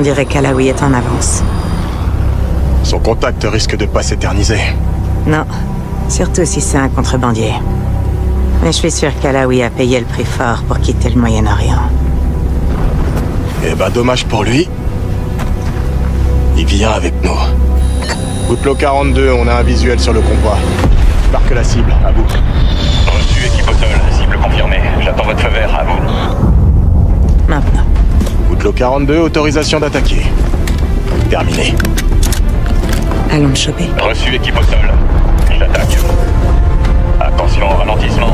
dirait qu'Alawi est en avance. Son contact risque de pas s'éterniser. Non, surtout si c'est un contrebandier. Mais je suis sûr qu'Alawi a payé le prix fort pour quitter le Moyen-Orient. Eh ben, dommage pour lui. Il vient avec nous. Outlaw 42, on a un visuel sur le convoi. Marque la cible, à vous. Reçu, équipe au sol. Cible confirmée. J'attends votre feu vert, à vous. Maintenant. Outlaw 42, autorisation d'attaquer. Terminé. Allons le choper. Reçu, équipe au sol. J'attaque. Attention au ralentissement.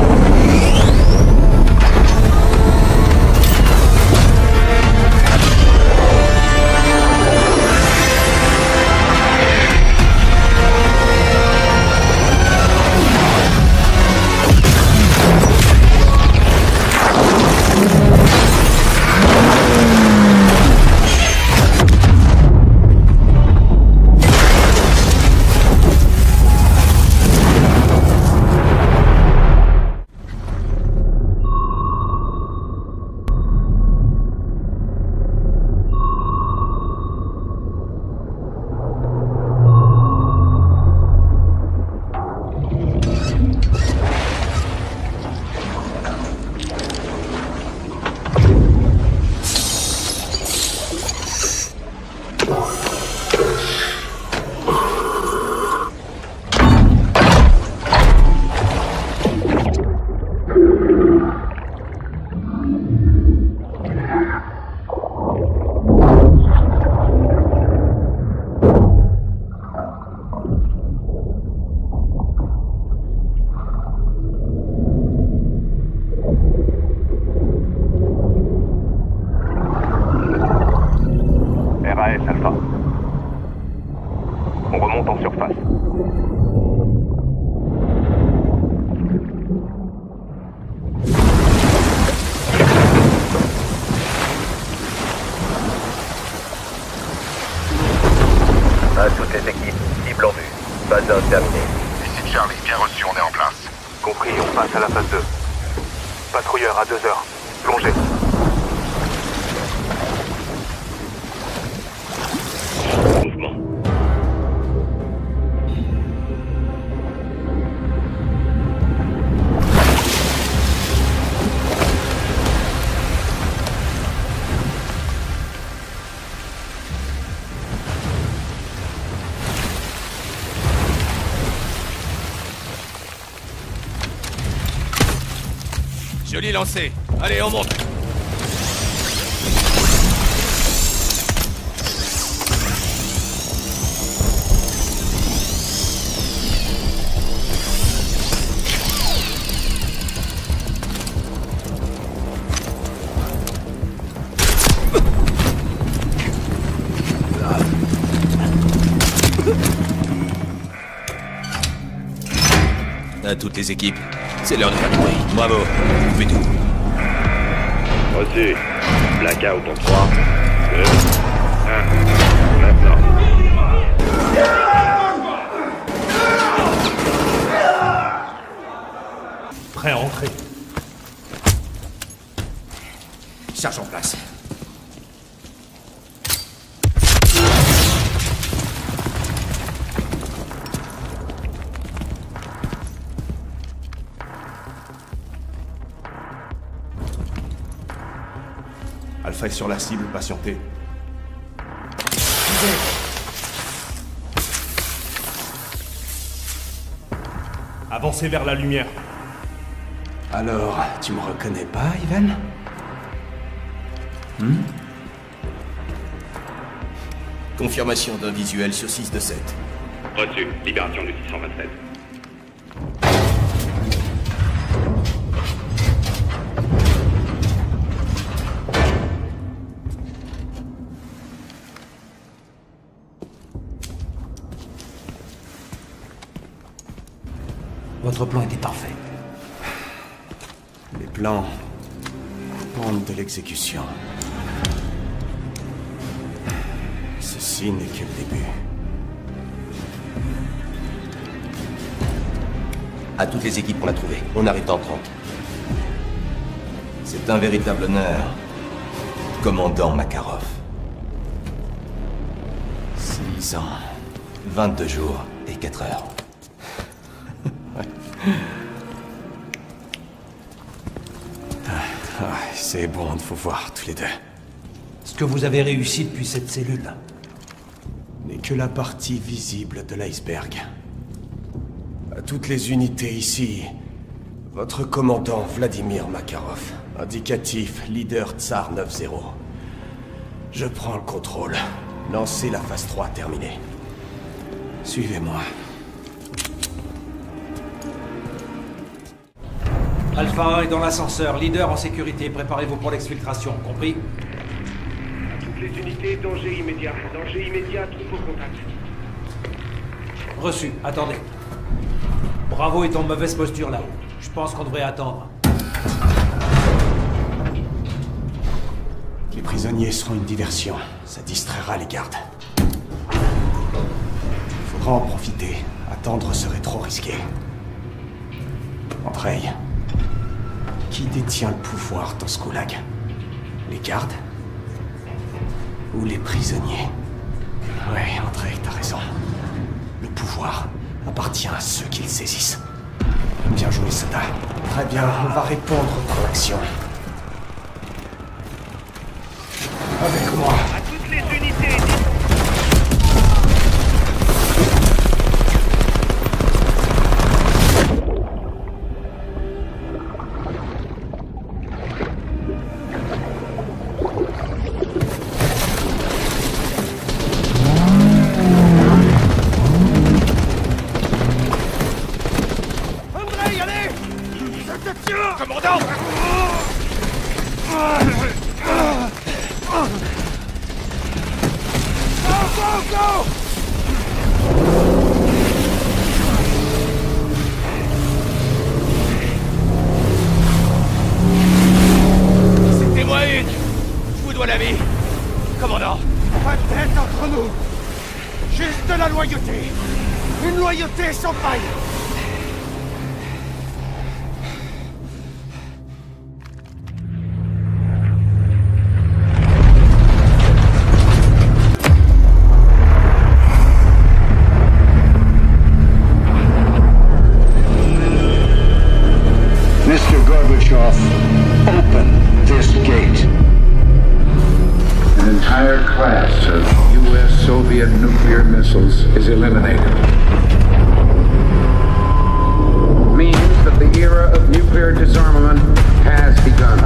RAS Alpha. On remonte en surface. À toutes les équipes, cible en vue. Phase 1 terminée. Ici Charlie, bien reçu, on est en place. Compris, on passe à la phase 2. Patrouilleur à 2 heures. Plongez. Mouvement. Joli lancé. Allez, on monte. À toutes les équipes, c'est l'heure de faire du bruit. Bravo, vous faites tout. Reçu. Blackout en 3, 2, 1. Maintenant. Prêt à entrer. Charge en place. Alpha est sur la cible, patientez. Avancez vers la lumière. Alors, tu me reconnais pas, Ivan? Confirmation d'un visuel sur 6 de 7. Reçu. Libération du 627. Votre plan était parfait. Les plans dépendent de l'exécution. Ceci n'est que le début. À toutes les équipes qu'on a trouvées, on arrive dans 30. C'est un véritable honneur, commandant Makarov. 10 ans, 22 jours et 4 heures. C'est bon de vous voir tous les deux. Ce que vous avez réussi depuis cette cellule. N'est que la partie visible de l'iceberg. À toutes les unités ici, votre commandant Vladimir Makarov, indicatif leader Tsar 9-0. Je prends le contrôle. Lancez la phase 3 terminée. Suivez-moi. Alpha 1 est dans l'ascenseur, leader en sécurité. Préparez-vous pour l'exfiltration, compris? Toutes les unités, danger immédiat. Danger immédiat, tout vos contacts. Reçu, attendez. Bravo est en mauvaise posture là-haut. Je pense qu'on devrait attendre. Les prisonniers seront une diversion. Ça distraira les gardes. Il faudra en profiter. Attendre serait trop risqué. Andrei, qui détient le pouvoir dans ce goulag? Les gardes? Ou les prisonniers? Ouais, Andrei, t'as raison. Le pouvoir appartient à ceux qui le saisissent. Bien joué, Sada. Très bien, on va répondre par l'action. Avec moi. À toutes les unités, Peut-être entre nous. Juste de la loyauté. Une loyauté sans faille. Mr. Gorbachev, open this gate. An entire class of U.S.-Soviet nuclear missiles is eliminated. Means that the era of nuclear disarmament has begun.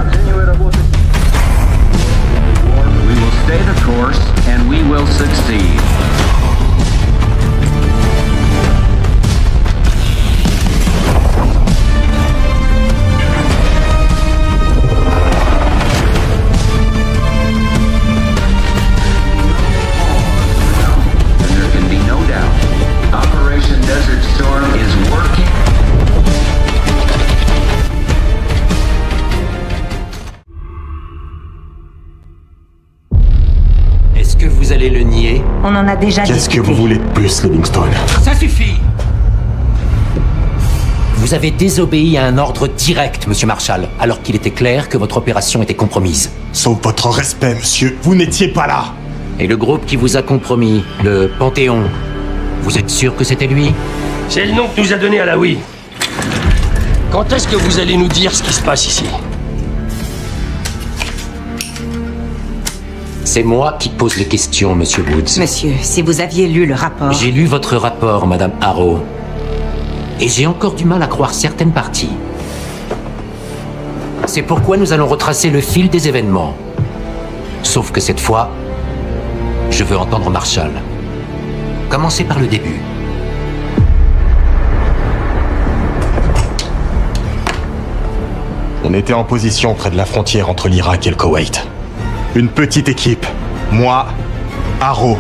We will stay the course, and we will succeed. Est-ce que vous allez le nier? On en a déjà discuté. Qu'est-ce que vous voulez de plus, Livingstone? Ça suffit! Vous avez désobéi à un ordre direct, Monsieur Marshall, alors qu'il était clair que votre opération était compromise. Sauf votre respect, monsieur. Vous n'étiez pas là. Et le groupe qui vous a compromis, le Panthéon, vous êtes sûr que c'était lui? C'est le nom que nous a donné Alaoui. Quand est-ce que vous allez nous dire ce qui se passe ici? C'est moi qui pose les questions, Monsieur Woods. Monsieur, si vous aviez lu le rapport... J'ai lu votre rapport, Madame Harrow. Et j'ai encore du mal à croire certaines parties. C'est pourquoi nous allons retracer le fil des événements. Sauf que cette fois, je veux entendre Marshall. Commencez par le début. On était en position près de la frontière entre l'Irak et le Koweït. Une petite équipe. Moi, Harrow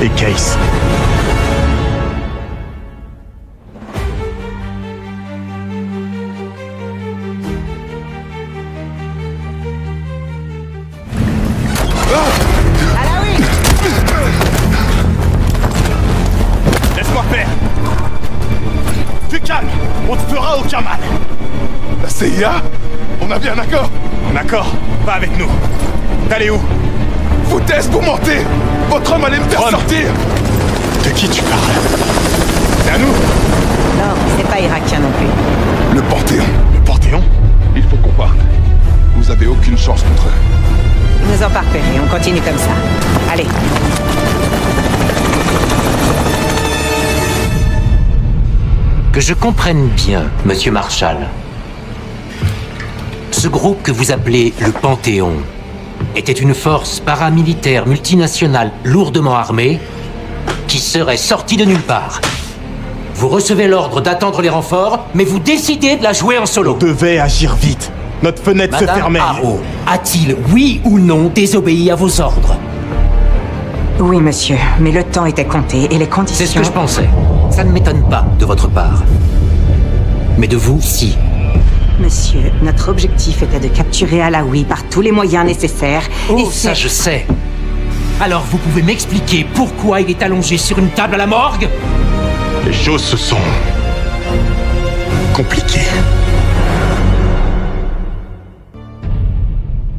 et Case. Laisse-moi faire. Tu calmes. On te fera aucun mal. La CIA? On a bien un accord? Un accord? Pas avec nous. T'allez où? Foutaise, vous mentez. Votre homme allait me faire sortir. De qui tu parles? C'est à nous? Non, c'est pas irakien non plus. Le Panthéon. Le Panthéon? Il faut qu'on parte. Vous avez aucune chance contre eux. Ils nous ont pas repérés, on continue comme ça. Allez. Que je comprenne bien, Monsieur Marshall. Ce groupe que vous appelez le Panthéon était une force paramilitaire multinationale lourdement armée qui serait sortie de nulle part. Vous recevez l'ordre d'attendre les renforts, mais vous décidez de la jouer en solo. On devait agir vite. Notre fenêtre se fermait. Madame Harrow a-t-il, oui ou non, désobéi à vos ordres? Oui, monsieur, mais le temps était compté et les conditions... C'est ce que je pensais. Ça ne m'étonne pas de votre part. Mais de vous, si. Monsieur, notre objectif était de capturer Alaoui par tous les moyens nécessaires. Oh, ça je sais. Alors vous pouvez m'expliquer pourquoi il est allongé sur une table à la morgue? Les choses se sont... compliquées.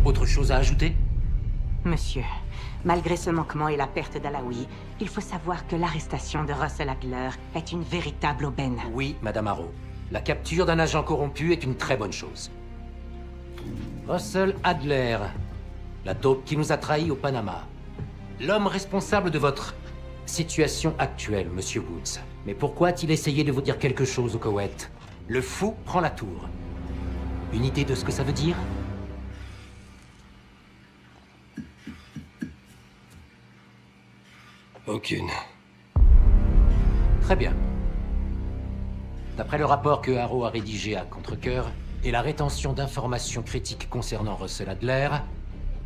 Autre chose à ajouter? Monsieur, malgré ce manquement et la perte d'Alaoui, il faut savoir que l'arrestation de Russell Adler est une véritable aubaine. Oui, Madame Harrow. La capture d'un agent corrompu est une très bonne chose. Russell Adler, la taupe qui nous a trahis au Panama. L'homme responsable de votre situation actuelle, Monsieur Woods. Mais pourquoi a-t-il essayé de vous dire quelque chose au Koweït? Le fou prend la tour. Une idée de ce que ça veut dire? Aucune. Très bien. D'après le rapport que Harrow a rédigé à contre-cœur et la rétention d'informations critiques concernant Russell Adler,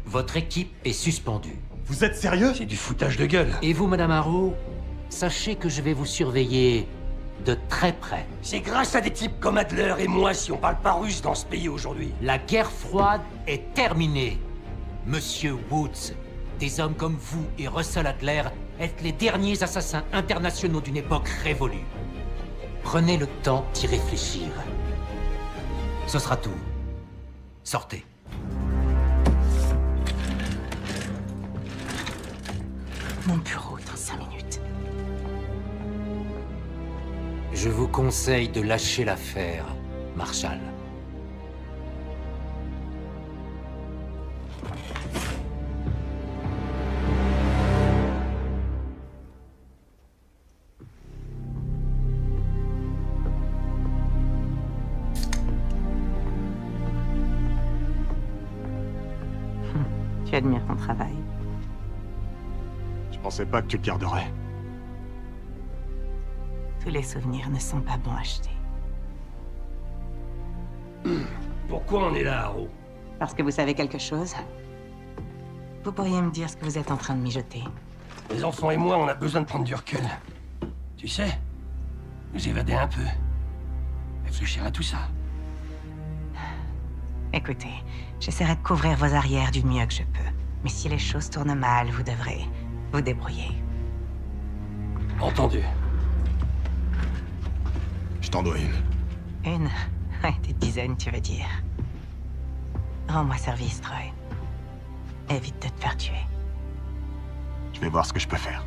votre équipe est suspendue. Vous êtes sérieux? C'est du foutage de gueule. Et vous, Madame Harrow, sachez que je vais vous surveiller de très près. C'est grâce à des types comme Adler et moi si on parle pas russe dans ce pays aujourd'hui. La guerre froide est terminée. Monsieur Woods, des hommes comme vous et Russell Adler êtes les derniers assassins internationaux d'une époque révolue. Prenez le temps d'y réfléchir. Ce sera tout. Sortez. Mon bureau dans 5 minutes. Je vous conseille de lâcher l'affaire, Marshall. Tu admires ton travail. Je pensais pas que tu le garderais. Tous les souvenirs ne sont pas bons à acheter. Pourquoi on est là, Harrow? Parce que vous savez quelque chose? Vous pourriez me dire ce que vous êtes en train de mijoter. Les enfants et moi, on a besoin de prendre du recul. Tu sais, nous évader un peu. Réfléchir à tout ça. Écoutez, j'essaierai de couvrir vos arrières du mieux que je peux. Mais si les choses tournent mal, vous devrez vous débrouiller. Entendu. Je t'en dois une. Une? Ouais, des dizaines, tu veux dire. Rends-moi service, Troy. Évite de te faire tuer. Je vais voir ce que je peux faire.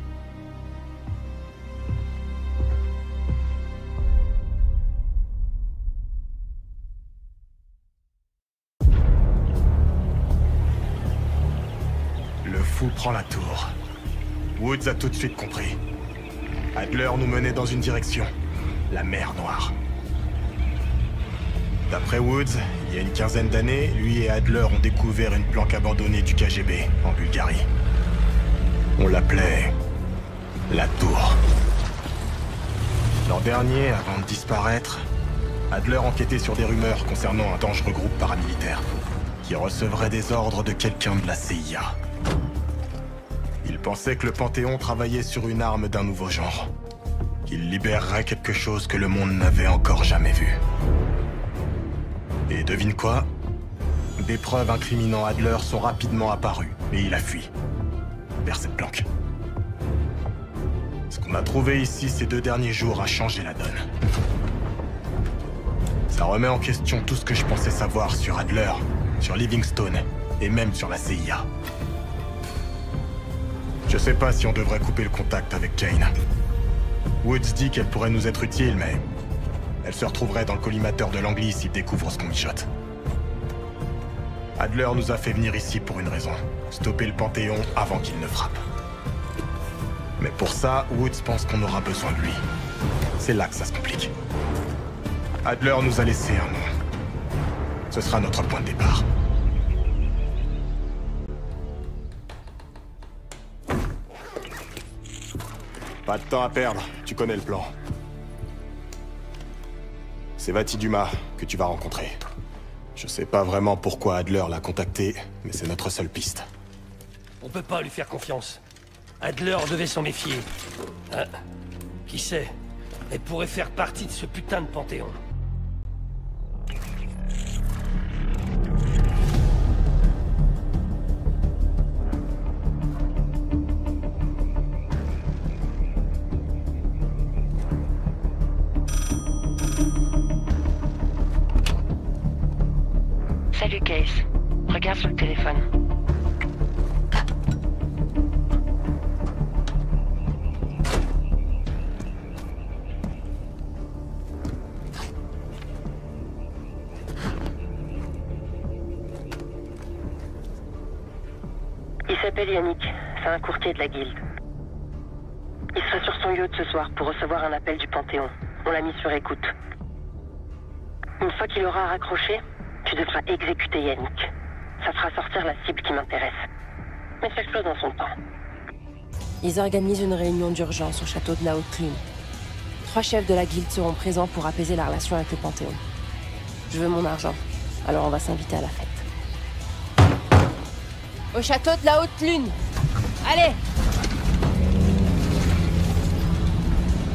Le fou prend la tour. Woods a tout de suite compris. Adler nous menait dans une direction. La mer Noire. D'après Woods, il y a une quinzaine d'années, lui et Adler ont découvert une planque abandonnée du KGB, en Bulgarie. On l'appelait... la Tour. L'an dernier, avant de disparaître, Adler enquêtait sur des rumeurs concernant un dangereux groupe paramilitaire qui recevrait des ordres de quelqu'un de la CIA. Il pensait que le Panthéon travaillait sur une arme d'un nouveau genre. Qu'il libérerait quelque chose que le monde n'avait encore jamais vu. Et devine quoi? Des preuves incriminant Adler sont rapidement apparues, et il a fui. Vers cette planque. Ce qu'on a trouvé ici ces 2 derniers jours a changé la donne. Ça remet en question tout ce que je pensais savoir sur Adler, sur Livingstone, et même sur la CIA. Je sais pas si on devrait couper le contact avec Jane. Woods dit qu'elle pourrait nous être utile, mais... elle se retrouverait dans le collimateur de Langley s'il découvre ce qu'on mijote. Adler nous a fait venir ici pour une raison. Stopper le Panthéon avant qu'il ne frappe. Mais pour ça, Woods pense qu'on aura besoin de lui. C'est là que ça se complique. Adler nous a laissé un nom. Ce sera notre point de départ. Pas de temps à perdre, tu connais le plan. C'est Vati Dumas que tu vas rencontrer. Je sais pas vraiment pourquoi Adler l'a contacté, mais c'est notre seule piste. On peut pas lui faire confiance. Adler devait s'en méfier. Ah, qui sait? Elle pourrait faire partie de ce putain de Panthéon. Salut Case. Regarde sur le téléphone. Il s'appelle Yannick. C'est un courtier de la guilde. Il sera sur son yacht ce soir pour recevoir un appel du Panthéon. On l'a mis sur écoute. Une fois qu'il aura raccroché, tu devras exécuter Yannick. Ça fera sortir la cible qui m'intéresse. Mais ça explose dans son temps. Ils organisent une réunion d'urgence au château de la Haute-Lune. 3 chefs de la guilde seront présents pour apaiser la relation avec le Panthéon. Je veux mon argent, alors on va s'inviter à la fête. Au château de la Haute-Lune! Allez!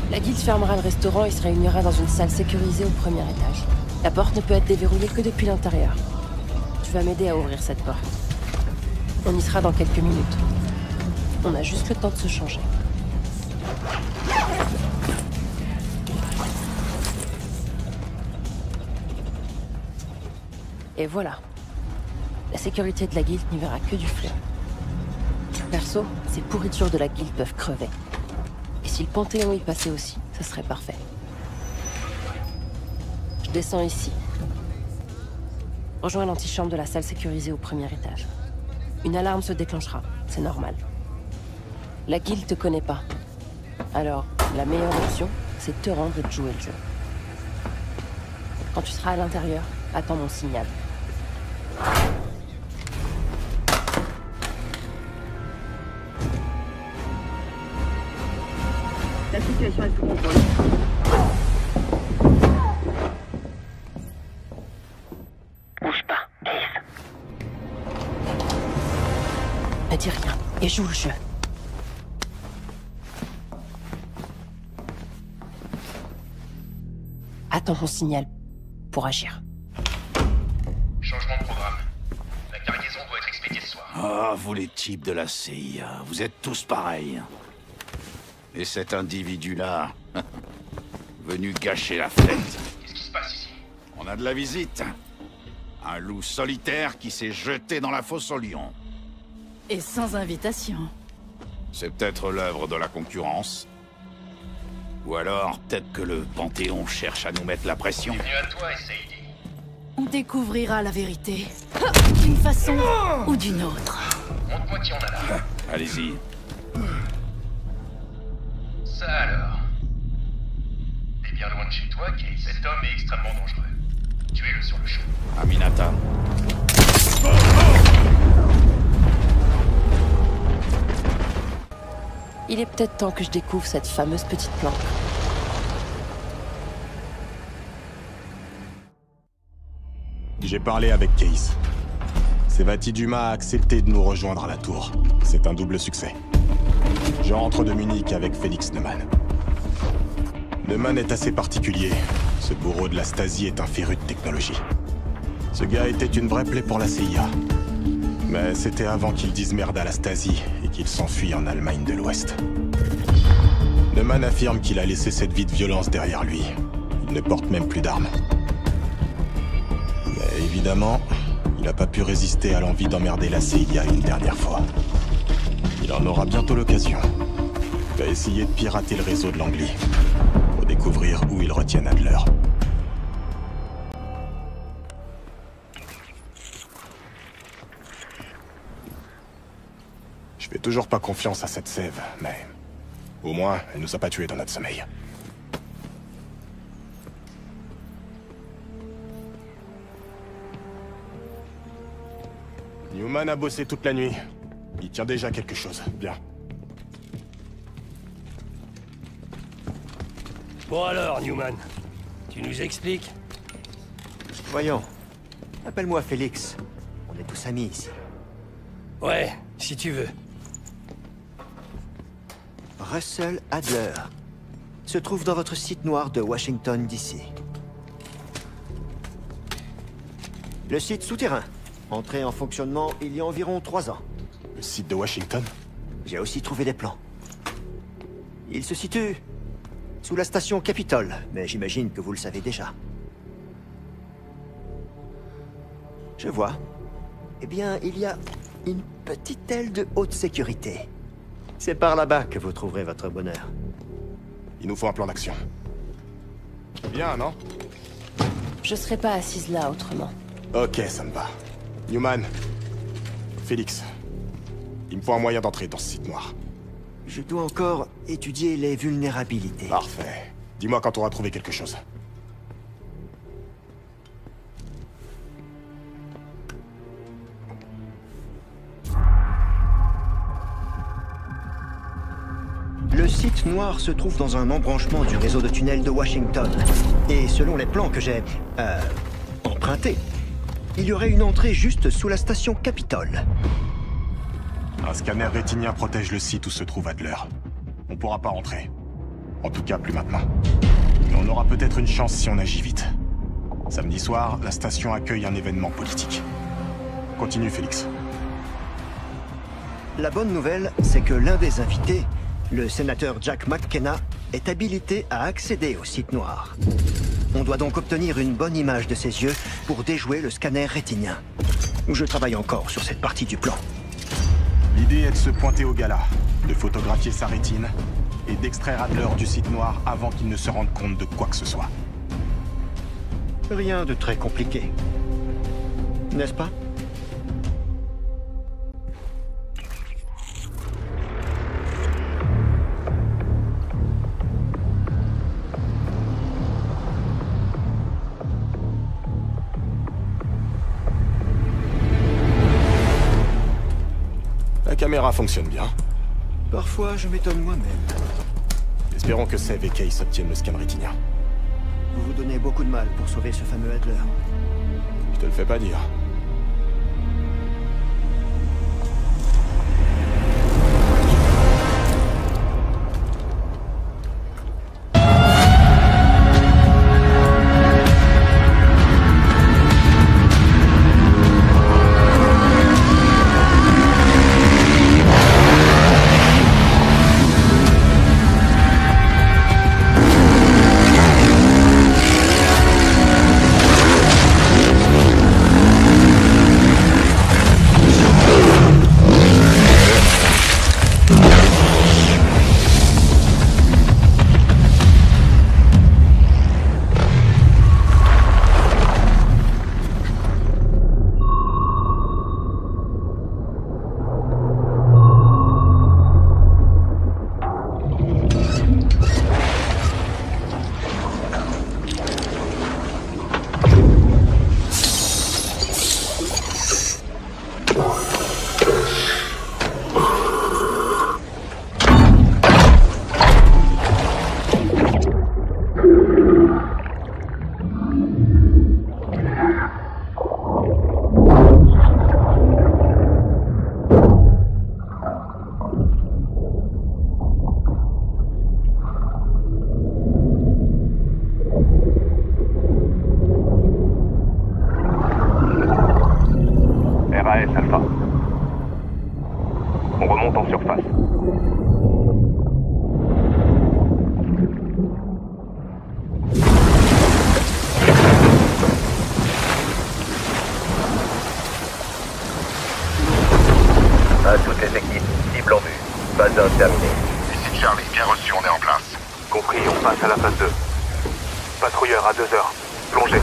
La guilde fermera le restaurant et se réunira dans une salle sécurisée au premier étage. La porte ne peut être déverrouillée que depuis l'intérieur. Tu vas m'aider à ouvrir cette porte. On y sera dans quelques minutes. On a juste le temps de se changer. Et voilà. La sécurité de la guilde n'y verra que du feu. Perso, ces pourritures de la guilde peuvent crever. Et si le Panthéon y passait aussi, ce serait parfait. Je descends ici. Rejoins l'antichambre de la salle sécurisée au premier étage. Une alarme se déclenchera, c'est normal. La guilde te connaît pas. Alors, la meilleure option, c'est de te rendre et de jouer le jeu. Quand tu seras à l'intérieur, attends mon signal. La situation est sous contrôle. Bouge pas, Ace. Ne dis rien et joue le jeu. Attends mon signal pour agir. Changement de programme. La cargaison doit être expédiée ce soir. Ah, vous les types de la CIA, vous êtes tous pareils. Et cet individu-là, venu gâcher la fête. Qu'est-ce qui se passe ici? On a de la visite. Un loup solitaire qui s'est jeté dans la fosse au lion. Et sans invitation. C'est peut-être l'œuvre de la concurrence. Ou alors, peut-être que le Panthéon cherche à nous mettre la pression. Bienvenue à toi, Sadie. On découvrira la vérité. D'une façon ou d'une autre. Montre-moi qui on a là. Allez-y. Ça alors. T'es bien loin de chez toi, Case. Cet homme est extrêmement dangereux. Tuez-le sur le champ. Aminata. Il est peut-être temps que je découvre cette fameuse petite planque. J'ai parlé avec Case. Vati Dumas a accepté de nous rejoindre à la tour. C'est un double succès. Je rentre de Munich avec Félix Neumann. Neumann est assez particulier. Ce bourreau de la Stasi est un féru de technologie. Ce gars était une vraie plaie pour la CIA. Mais c'était avant qu'il dise merde à la Stasi et qu'il s'enfuit en Allemagne de l'Ouest. Neumann affirme qu'il a laissé cette vie de violence derrière lui. Il ne porte même plus d'armes. Mais évidemment, il n'a pas pu résister à l'envie d'emmerder la CIA une dernière fois. Il en aura bientôt l'occasion. va essayer de pirater le réseau de Langley pour découvrir où ils retiennent Adler. Je fais toujours pas confiance à cette sève, mais au moins, elle nous a pas tués dans notre sommeil. Newman a bossé toute la nuit. Il tient déjà quelque chose. Bien. Bon alors, Newman, tu nous expliques? Voyons. Appelle-moi Félix. On est tous amis ici. Ouais, si tu veux. Russell Adler se trouve dans votre site noir de Washington, D.C. Le site souterrain, entré en fonctionnement il y a environ 3 ans. Le site de Washington? J'ai aussi trouvé des plans. Il se situe sous la station Capitol, mais j'imagine que vous le savez déjà. Je vois. Eh bien, il y a une petite aile de haute sécurité. C'est par là-bas que vous trouverez votre bonheur. Il nous faut un plan d'action. Bien, non? Je serais pas assise là autrement. Ok, ça me va. Newman. Félix. Il me faut un moyen d'entrer dans ce site noir. Je dois encore étudier les vulnérabilités. Parfait. Dis-moi quand on aura trouvé quelque chose. Le site noir se trouve dans un embranchement du réseau de tunnels de Washington. Et selon les plans que j'ai empruntés, il y aurait une entrée juste sous la station Capitol. Un scanner rétinien protège le site où se trouve Adler. On pourra pas rentrer. En tout cas, plus maintenant. Mais on aura peut-être une chance si on agit vite. Samedi soir, la station accueille un événement politique. Continue, Félix. La bonne nouvelle, c'est que l'un des invités, le sénateur Jack McKenna, est habilité à accéder au site noir. On doit donc obtenir une bonne image de ses yeux pour déjouer le scanner rétinien. Je travaille encore sur cette partie du plan. L'idée est de se pointer au gala, de photographier sa rétine et d'extraire Adler du site noir avant qu'il ne se rende compte de quoi que ce soit. Rien de très compliqué. N'est-ce pas? La caméra fonctionne bien. Parfois, je m'étonne moi-même. Espérons que Sev et Case obtiennent le scan rétinien. Vous vous donnez beaucoup de mal pour sauver ce fameux Adler. Je te le fais pas dire. passe à la phase 2. Patrouilleur à 2 heures. Plongez.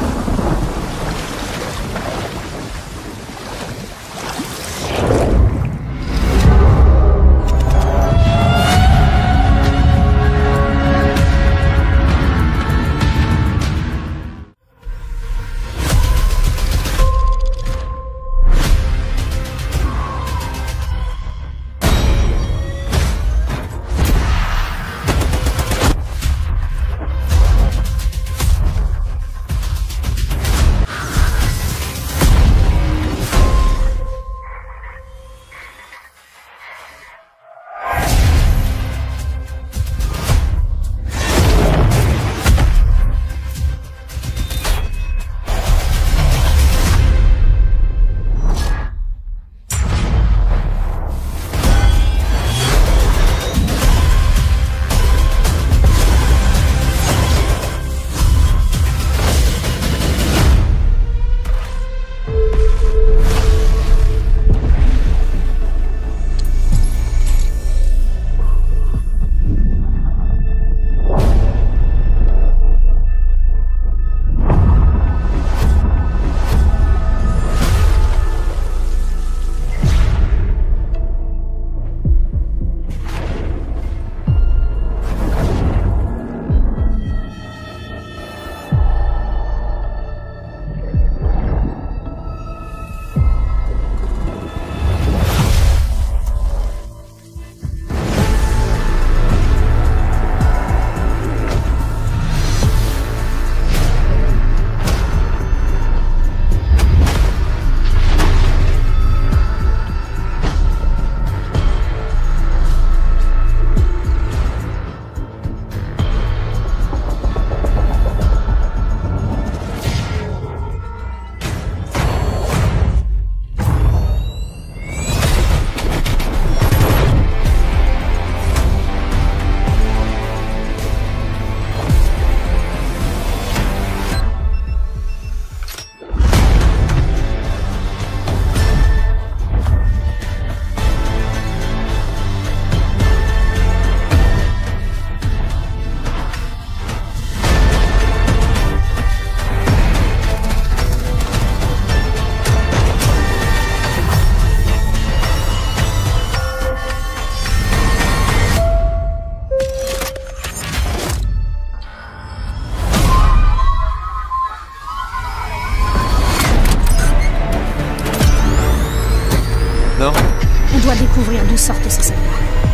On doit découvrir d'où sortent ces soldats.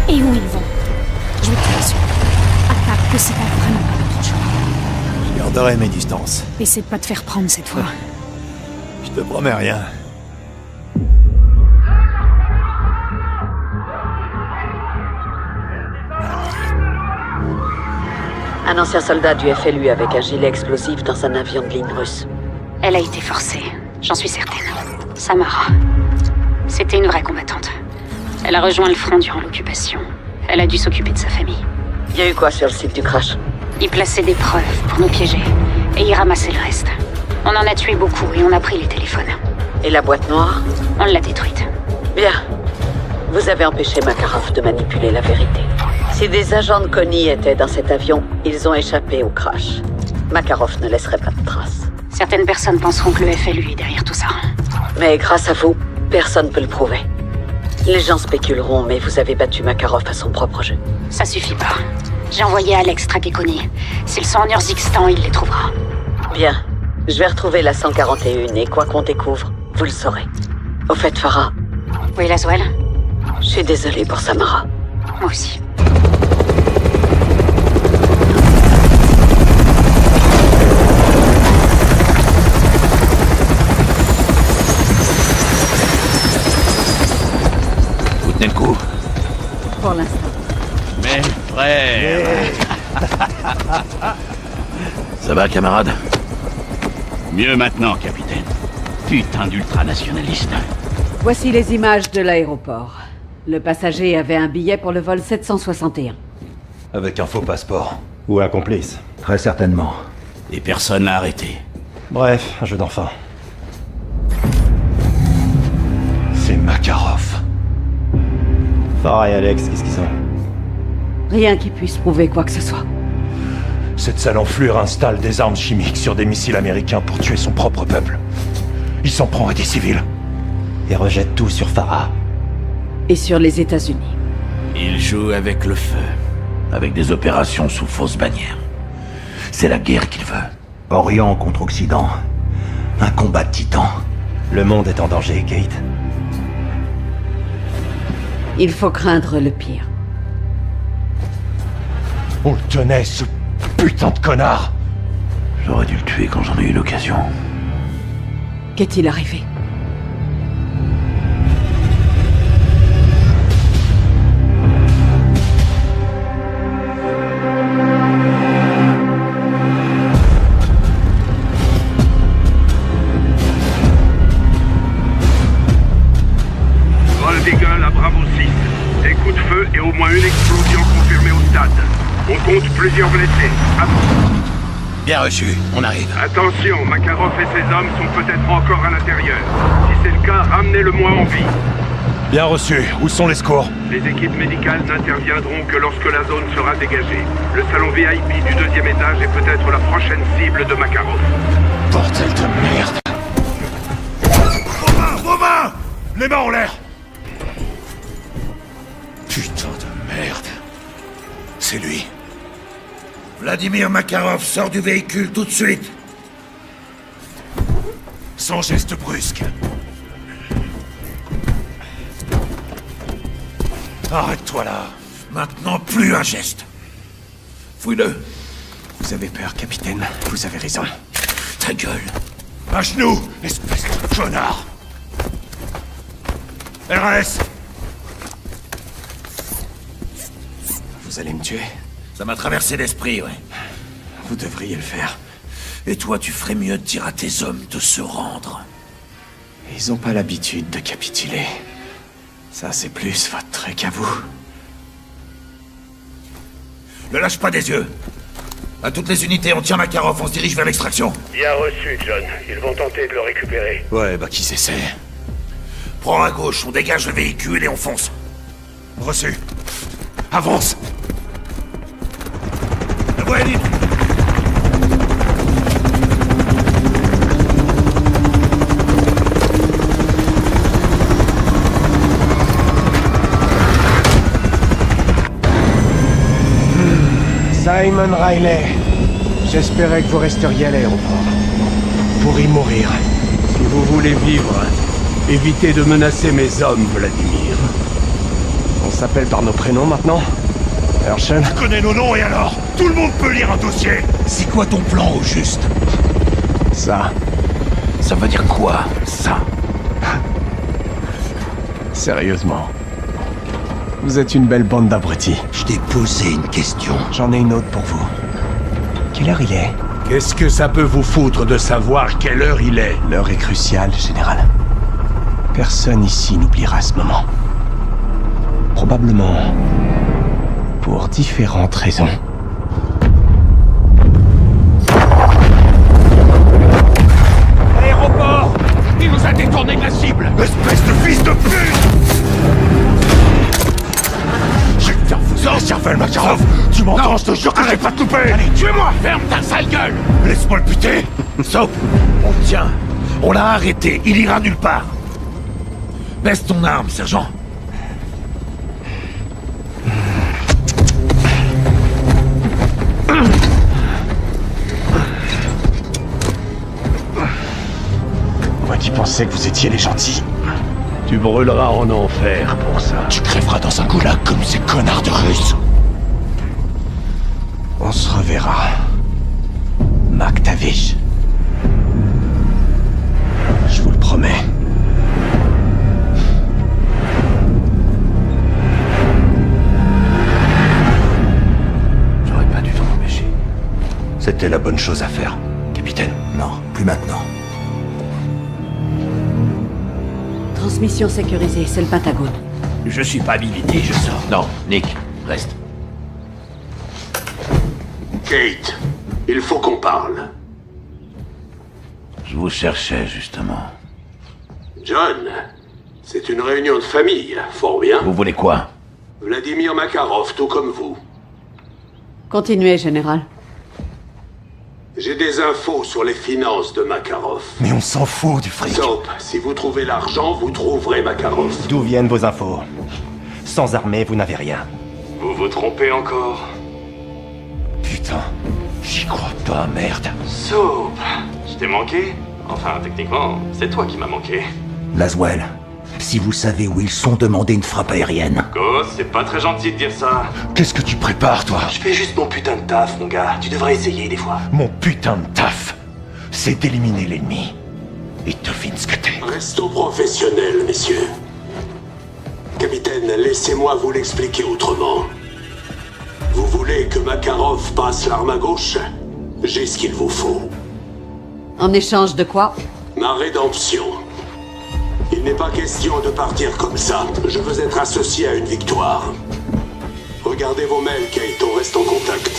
Et où ils vont. Je vais te rassurer. Attaque que si t'as vraiment pas d'autre choix. Je garderai mes distances. Essaie de pas te faire prendre cette fois. Je te promets rien. Un ancien soldat du FLU avec un gilet explosif dans un avion de ligne russe. Elle a été forcée, j'en suis certaine. Samara. C'était une vraie combattante. Elle a rejoint le front durant l'occupation. Elle a dû s'occuper de sa famille. Il y a eu quoi sur le site du crash? Ils plaçaient des preuves pour nous piéger. Et ils ramassaient le reste. On en a tué beaucoup et on a pris les téléphones. Et la boîte noire? On l'a détruite. Bien. Vous avez empêché Makarov de manipuler la vérité. Si des agents de Connie étaient dans cet avion, ils ont échappé au crash. Makarov ne laisserait pas de traces. Certaines personnes penseront que le FLU est derrière tout ça. Mais grâce à vous, personne ne peut le prouver. Les gens spéculeront, mais vous avez battu Makarov à son propre jeu. Ça suffit pas. J'ai envoyé Alex traquer Connie. S'ils sont en Urzikstan, il les trouvera. Bien. Je vais retrouver la 141 et quoi qu'on découvre, vous le saurez. Au fait, Farah. Oui, Laswell? Je suis désolé pour Samara. Moi aussi. Vous tenez le coup? Pour l'instant. Mes frères. Ça va, camarade? Mieux maintenant, capitaine. Putain d'ultranationaliste. Voici les images de l'aéroport. Le passager avait un billet pour le vol 761. Avec un faux passeport. Ou un complice. Très certainement. Et personne l'a arrêté. Bref, un jeu d'enfant. C'est Makarov. Farah et Alex, qu'est-ce qu'ils ont? Rien qui puisse prouver quoi que ce soit. Cette sale enflure installe des armes chimiques sur des missiles américains pour tuer son propre peuple. Il s'en prend à des civils. Et rejette tout sur Farah. Et sur les États-Unis. Il joue avec le feu, avec des opérations sous fausse bannière. C'est la guerre qu'il veut. Orient contre Occident. Un combat de titans. Le monde est en danger, Kate. Il faut craindre le pire. On le tenait, ce putain de connard! J'aurais dû le tuer quand j'en ai eu l'occasion. Qu'est-il arrivé? Vol d'Eagle à Bravo 6. Des coups de feu et au moins une explosion confirmée au stade. On compte plusieurs blessés. Bien reçu, on arrive. Attention, Makarov et ses hommes sont peut-être encore à l'intérieur. Si c'est le cas, ramenez-le-moi en vie. Bien reçu. Où sont les secours? Les équipes médicales n'interviendront que lorsque la zone sera dégagée. Le salon VIP du 2e étage est peut-être la prochaine cible de Makarov. Bordel de merde. Vos mains! Les mains en l'air! Putain de merde. C'est lui. Vladimir Makarov sort du véhicule tout de suite. Sans geste brusque. Arrête-toi là. Maintenant, plus un geste. Fouille-le. Vous avez peur, capitaine. Vous avez raison. Ta gueule. À genoux, espèce de connard. RS. Vous allez me tuer? Ça m'a traversé l'esprit, ouais. Vous devriez le faire. Et toi, tu ferais mieux de dire à tes hommes de se rendre. Ils ont pas l'habitude de capituler. Ça, c'est plus votre truc à vous. Ne lâche pas des yeux. À toutes les unités, on tient Makarov, on se dirige vers l'extraction. Bien reçu, John. Ils vont tenter de le récupérer. Ouais, bah qu'ils essaient. Prends à gauche, on dégage le véhicule et on fonce. Reçu. Avance. La voie est libre. Simon Riley, j'espérais que vous resteriez à l'aéroport. Pour y mourir. Si vous voulez vivre, évitez de menacer mes hommes, Vladimir. On s'appelle par nos prénoms maintenant? Herschel? Tu connais nos noms et alors? Tout le monde peut lire un dossier. C'est quoi ton plan au juste? Ça. Ça veut dire quoi, ça? Sérieusement. Vous êtes une belle bande d'abrutis. Je t'ai posé une question. J'en ai une autre pour vous. Quelle heure il est? Qu'est-ce que ça peut vous foutre de savoir quelle heure il est? L'heure est cruciale, général. Personne ici n'oubliera ce moment. Probablement pour différentes raisons. Aéroport! Il nous a détourné de la cible! Espèce de fils de pute! J'ai le cerveau, Makarov! Tu m'entends? Je te jure que j'ai pas te louper! Allez, tuez-moi! Ferme ta sale gueule! Laisse-moi le buter! Soap, on le tient. On l'a arrêté, il ira nulle part. Baisse ton arme, sergent. Moi qui pensais que vous étiez les gentils. Tu brûleras en enfer pour ça. Tu crèveras dans un goulag comme ces connards de Russes. On se reverra. MacTavish. Je vous le promets. J'aurais pas dû t'en empêcher. C'était la bonne chose à faire, capitaine. Non, plus maintenant. Transmission sécurisée, c'est le Pentagone. Je suis pas habilité, je sors. Non, Nick, reste. Kate, il faut qu'on parle. Je vous cherchais, justement. John, c'est une réunion de famille, fort bien. Vous voulez quoi? Vladimir Makarov, tout comme vous. Continuez, général. J'ai des infos sur les finances de Makarov. Mais on s'en fout du fric. Soap, si vous trouvez l'argent, vous trouverez Makarov. D'où viennent vos infos? Sans armée, vous n'avez rien. Vous vous trompez encore? Putain, j'y crois pas, merde. Soap, je t'ai manqué? Enfin, techniquement, c'est toi qui m'as manqué. Laswell, si vous savez où ils sont, demandez une frappe aérienne. Ghost, c'est pas très gentil de dire ça. Qu'est-ce que tu prépares, toi? Je fais juste mon putain de taf, mon gars. Tu devrais essayer des fois. Mon putain de taf, c'est d'éliminer l'ennemi. Et devine ce que t'es. Restons professionnels, messieurs. Capitaine, laissez-moi vous l'expliquer autrement. Vous voulez que Makarov passe l'arme à gauche? J'ai ce qu'il vous faut. En échange de quoi? Ma rédemption. Il n'est pas question de partir comme ça. Je veux être associé à une victoire. Regardez vos mails, Kate, on reste en contact.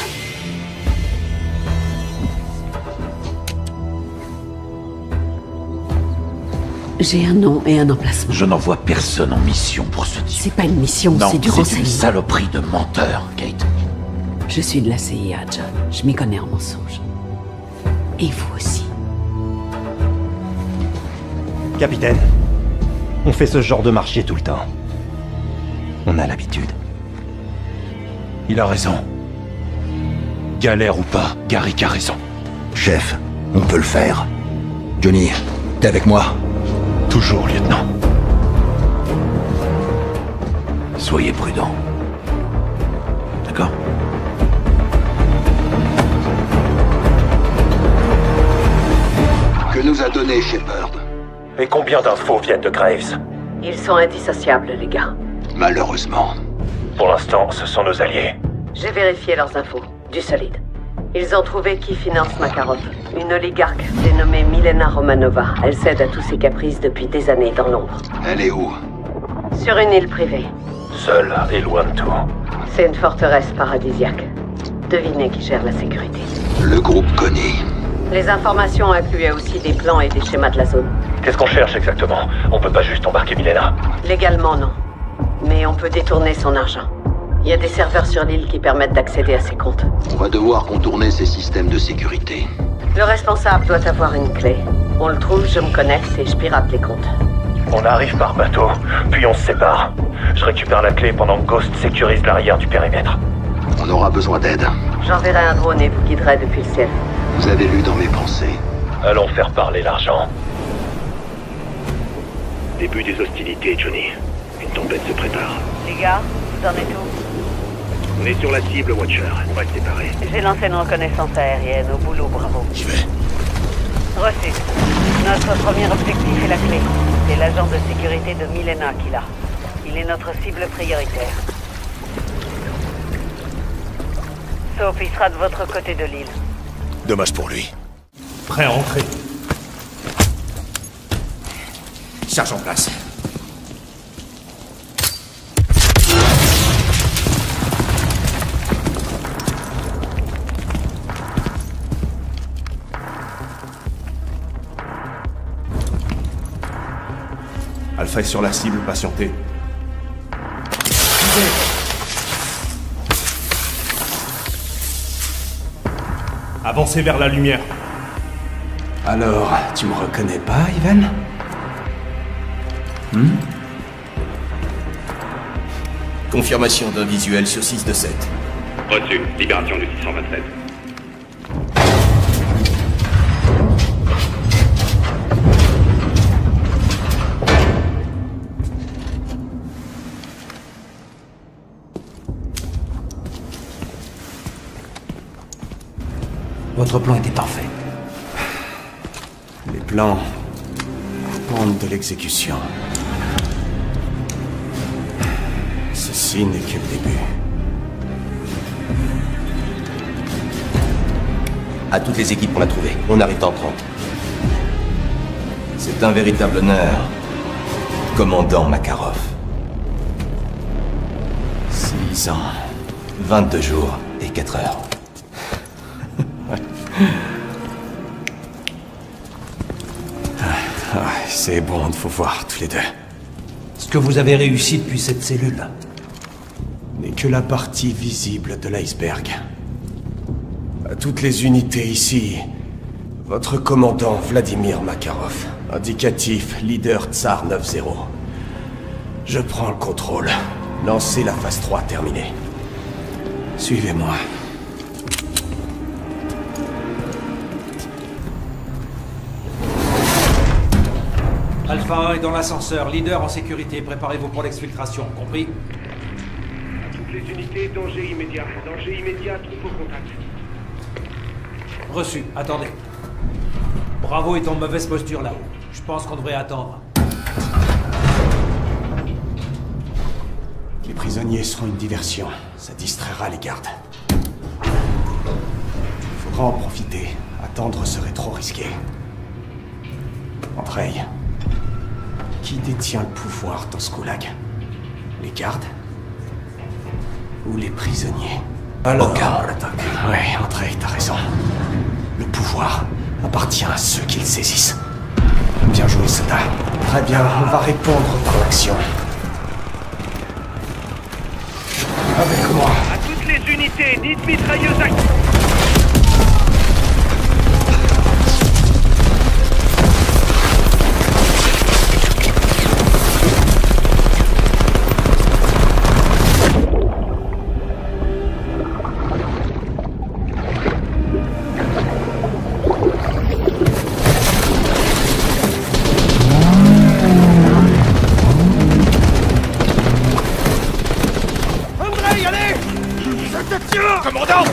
J'ai un nom et un emplacement. Je n'envoie personne en mission pour ce type. C'est pas une mission, c'est du renseignement. C'est une saloperie de menteur, Kate. Je suis de la CIA, John. Je m'y connais en mensonges. Et vous aussi. Capitaine, on fait ce genre de marché tout le temps. On a l'habitude. Il a raison. Galère ou pas, Garrick a raison. Chef, on peut le faire. Johnny, t'es avec moi? Toujours, lieutenant. Soyez prudents. D'accord? Que nous a donné Shepard? Et combien d'infos viennent de Graves? Ils sont indissociables, les gars. Malheureusement. Pour l'instant, ce sont nos alliés. J'ai vérifié leurs infos. Du solide. Ils ont trouvé qui finance Makarov. Une oligarque dénommée Milena Romanova. Elle cède à tous ses caprices depuis des années dans l'ombre. Elle est où? Sur une île privée. Seule et loin de tout. C'est une forteresse paradisiaque. Devinez qui gère la sécurité. Le groupe Connie. Les informations incluaient aussi des plans et des schémas de la zone. Qu'est-ce qu'on cherche exactement? On peut pas juste embarquer Milena. Légalement, non. Mais on peut détourner son argent. Il y a des serveurs sur l'île qui permettent d'accéder à ses comptes. On va devoir contourner ces systèmes de sécurité. Le responsable doit avoir une clé. On le trouve, je me connecte et je pirate les comptes. On arrive par bateau, puis on se sépare. Je récupère la clé pendant que Ghost sécurise l'arrière du périmètre. On aura besoin d'aide. J'enverrai un drone et vous guiderai depuis le ciel. Vous avez lu dans mes pensées. Allons faire parler l'argent. Début des hostilités, Johnny. Une tempête se prépare. Les gars, vous en êtes où? On est sur la cible, Watcher. On va se séparer. J'ai lancé une reconnaissance aérienne. Au boulot, bravo. J'y vais. Reçu. Notre premier objectif est la clé. C'est l'agent de sécurité de Milena qui l'a. Il est notre cible prioritaire. Soap, il sera de votre côté de l'île. Dommage pour lui. Prêt à entrer. Charge en place. Alpha est sur la cible, patientez. Avancez vers la lumière. Alors, tu me reconnais pas, Ivan? Confirmation d'un visuel sur 6 de 7. Reçu. Libération du 627. Votre plan était parfait. Les plans dépendent de l'exécution. Ceci n'est que le début. À toutes les équipes qu'on a trouvées, on arrive dans 30. C'est un véritable honneur, commandant Makarov. 6 ans, 22 jours et 4 heures. C'est bon de vous voir tous les deux. Ce que vous avez réussi depuis cette cellule N'est que la partie visible de l'iceberg. toutes les unités ici. Votre commandant Vladimir Makarov. Indicatif leader Tsar 9-0. Je prends le contrôle. Lancez la phase 3 terminée. Suivez-moi. Alpha 1 est dans l'ascenseur. Leader en sécurité. Préparez-vous pour l'exfiltration. Compris? À toutes les unités, danger immédiat. Danger immédiat, troupe au contact. Reçu. Attendez. Bravo est en mauvaise posture là-haut. Je pense qu'on devrait attendre. Les prisonniers seront une diversion. Ça distraira les gardes. Il faudra en profiter. Attendre serait trop risqué. Andrei, qui détient le pouvoir dans ce goulag? Les gardes? Ou les prisonniers? Alors, ouais, Andrei, t'as raison. Le pouvoir appartient à ceux qui le saisissent. Bien joué, soldat. Très bien, on va répondre par l'action. Avec moi. À toutes les unités, dites mitrailleuse active. Commandant!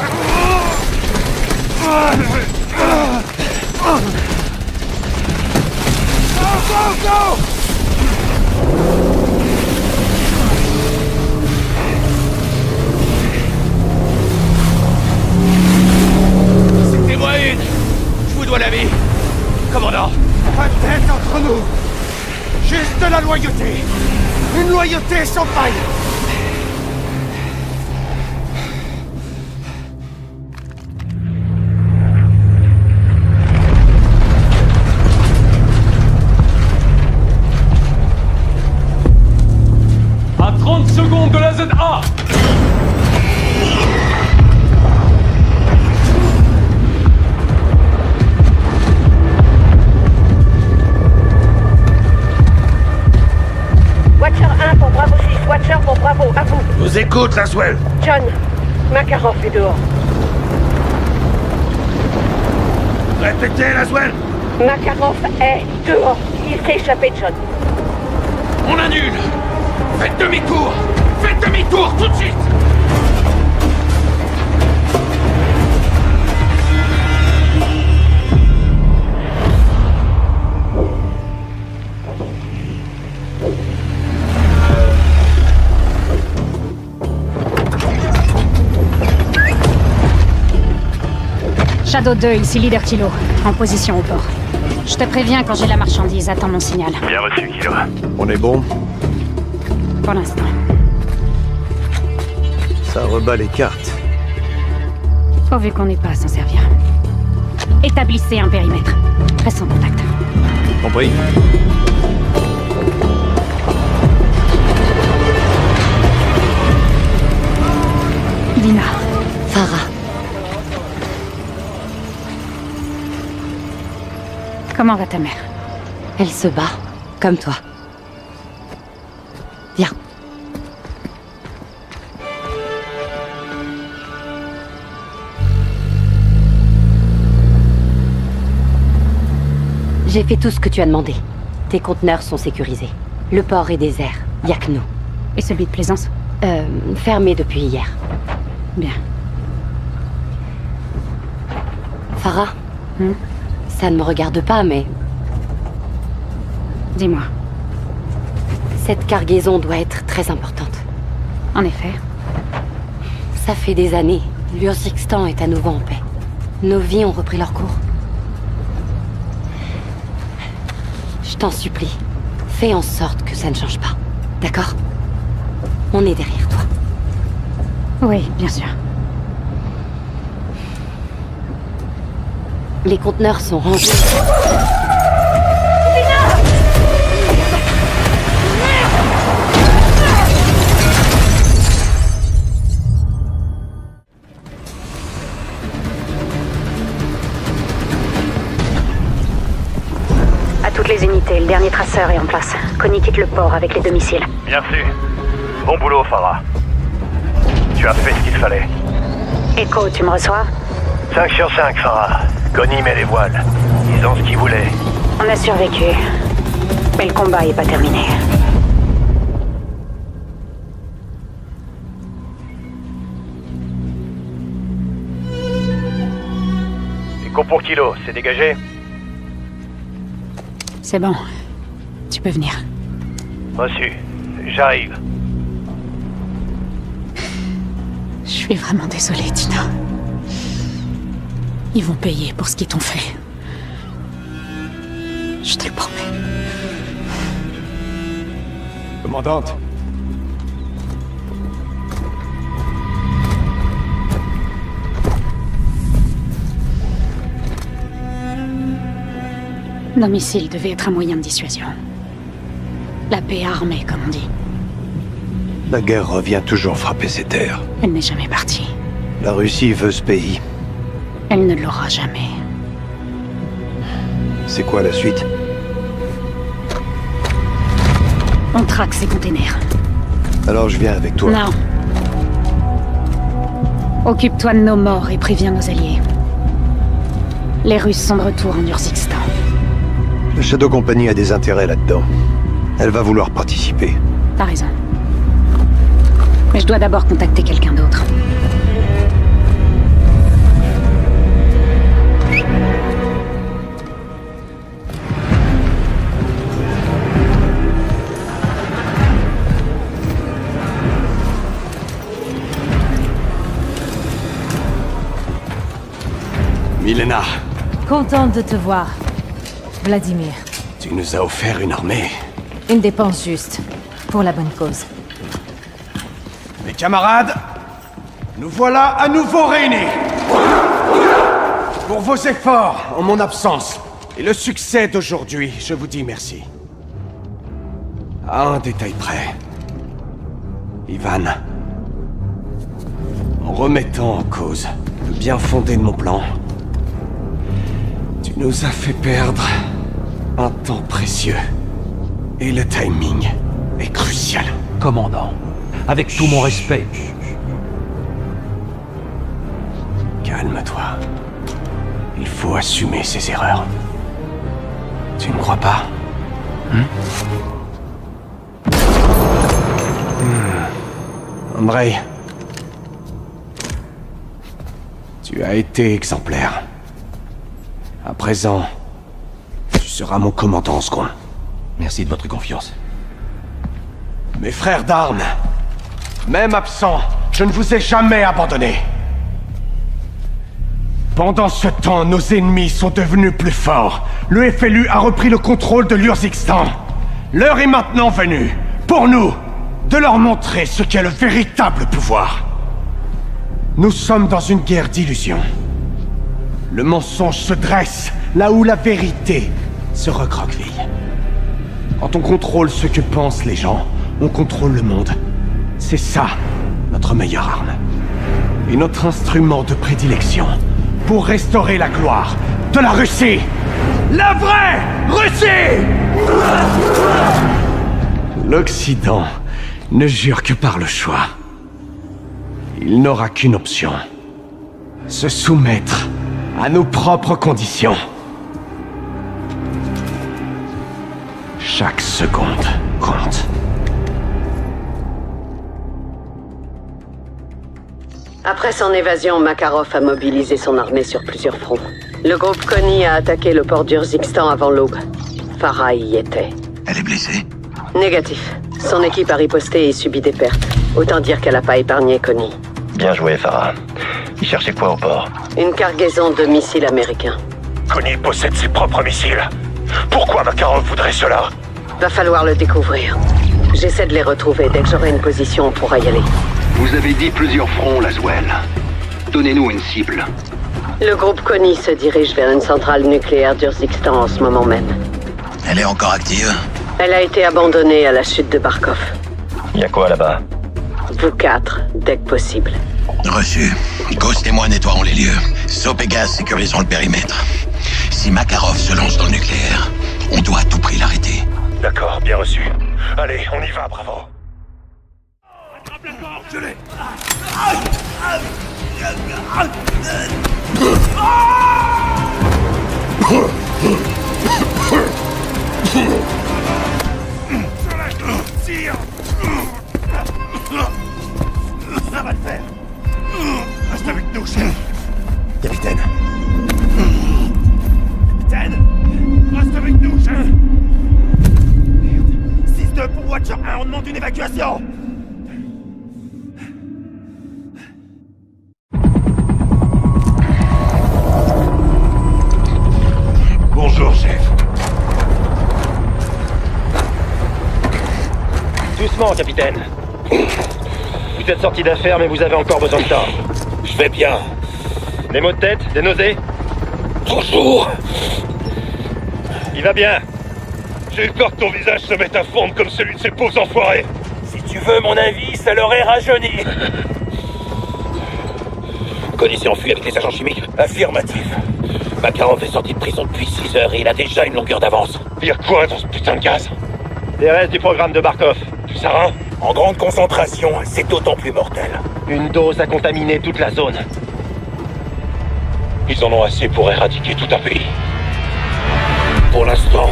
Go! C'était-moi une! Je vous dois la vie! Commandant! Pas de tête entre nous! Juste de la loyauté! Une loyauté sans faille! À 30 secondes de la ZA! Watcher 1 pour Bravo 6, Watcher pour Bravo, à vous. Vous écoute, Laswell. John, Makarov est dehors. Répétez, Laswell. Makarov est dehors. Il s'est échappé, John. On annule. Faites demi-tour. Faites demi-tour tout de suite. Shadow 2, ici Leader Kilo, en position au port. Je te préviens quand j'ai la marchandise, attends mon signal. Bien reçu, Kilo. On est bon? Pour l'instant. Ça rebat les cartes. Pourvu qu'on n'ait pas à s'en servir. Établissez un périmètre. Reste en contact. Compris. Dina. Farah. Comment va ta mère? Elle se bat, comme toi. Viens. J'ai fait tout ce que tu as demandé. Tes conteneurs sont sécurisés. Le port est désert. Y a que nous. Et celui de Plaisance? Fermé depuis hier. Bien. Farah, ça ne me regarde pas, mais... Dis-moi. Cette cargaison doit être très importante. En effet. Ça fait des années. L'Urzikstan est à nouveau en paix. Nos vies ont repris leur cours. Je t'en supplie, fais en sorte que ça ne change pas. D'accord? On est derrière toi. Oui, bien sûr. Les conteneurs sont rangés. toutes les unités, le dernier traceur est en place. Connie quitte le port avec les 2 missiles. Bien vu. Bon boulot, Farah. Tu as fait ce qu'il fallait. Echo, tu me reçois? 5 sur 5, Farah. Connie met les voiles. Ils ont ce qu'ils voulaient. On a survécu. Mais le combat est pas terminé. Echo pour kilo, c'est dégagé? C'est bon. Tu peux venir. Reçu. J'arrive. Je suis vraiment désolée, Tina. Ils vont payer pour ce qu'ils t'ont fait. Je te le promets. Commandante. Nos missiles devaient être un moyen de dissuasion. La paix armée, comme on dit. La guerre revient toujours frapper ces terres. Elle n'est jamais partie. La Russie veut ce pays. Elle ne l'aura jamais. C'est quoi la suite? On traque ces containers. Alors je viens avec toi. Non. Occupe-toi de nos morts et préviens nos alliés. Les Russes sont de retour en Urzikstan. La Shadow Company a des intérêts là-dedans. Elle va vouloir participer. T'as raison. Mais je dois d'abord contacter quelqu'un d'autre. Milena. Contente de te voir, Vladimir. Tu nous as offert une armée. Une dépense juste, pour la bonne cause. Mes camarades, nous voilà à nouveau réunis. Pour vos efforts en mon absence et le succès d'aujourd'hui, je vous dis merci. À un détail près. Ivan, en remettant en cause le bien fondé de mon plan, tu nous as fait perdre un temps précieux. Et le timing est crucial. Commandant, avec tout mon respect. Calme-toi. Il faut assumer ses erreurs. Tu ne crois pas? Andrei, tu as été exemplaire. À présent, tu seras mon commandant en second. Merci de votre confiance. Mes frères d'armes, même absents, je ne vous ai jamais abandonné. Pendant ce temps, nos ennemis sont devenus plus forts. Le FLU a repris le contrôle de l'Urzikstan. L'heure est maintenant venue, pour nous, de leur montrer ce qu'est le véritable pouvoir. Nous sommes dans une guerre d'illusions. Le mensonge se dresse là où la vérité se recroqueville. Quand on contrôle ce que pensent les gens, on contrôle le monde. C'est ça, notre meilleure arme. Et notre instrument de prédilection pour restaurer la gloire de la Russie. La vraie Russie! L'Occident ne jure que par le choix. Il n'aura qu'une option. Se soumettre à nos propres conditions. Chaque seconde compte. Après son évasion, Makarov a mobilisé son armée sur plusieurs fronts. Le groupe Connie a attaqué le port d'Urzikstan avant l'aube. Farah y était. Elle est blessée? Négatif. Son équipe a riposté et subi des pertes. Autant dire qu'elle n'a pas épargné Connie. Bien joué, Farah. Il cherchait quoi au port? Une cargaison de missiles américains. Connie possède ses propres missiles. Pourquoi Makarov voudrait cela? Va falloir le découvrir. J'essaie de les retrouver. Dès que j'aurai une position, on pourra y aller. Vous avez dit plusieurs fronts, Laswell. Donnez-nous une cible. Le groupe Connie se dirige vers une centrale nucléaire d'Urzikstan en ce moment même. Elle est encore active? Elle a été abandonnée à la chute de Barkov. Y a quoi là-bas? Vous quatre, dès que possible. Reçu. Ghost et moi nettoierons les lieux. Soap et Gaz sécuriseront le périmètre. Si Makarov se lance dans le nucléaire, On doit à tout prix l'arrêter. D'accord, bien reçu. Allez, on y va, Bravo. Je l'ai. Tire. Ça va le faire. Reste avec nous, chef. Capitaine. Capitaine, reste avec nous, chef. Merde. 6-2 pour Watcher 1, on demande une évacuation. Bonjour, chef. Doucement, capitaine. Vous êtes sorti d'affaires, mais vous avez encore besoin de temps. Je vais bien. Des maux de tête? Des nausées? Bonjour. Il va bien. J'ai eu peur que ton visage se mette à fondre comme celui de ces pauvres enfoirés. Si tu veux mon avis, ça leur est rajeuni. Connie s'est enfui avec les agents chimiques? Affirmatif. Makarov est sorti de prison depuis 6 heures et il a déjà une longueur d'avance. Il y a quoi dans ce putain de gaz? Les restes du programme de Barkov. Du sarin? En grande concentration, c'est d'autant plus mortel. Une dose a contaminé toute la zone. Ils en ont assez pour éradiquer tout un pays. Pour l'instant,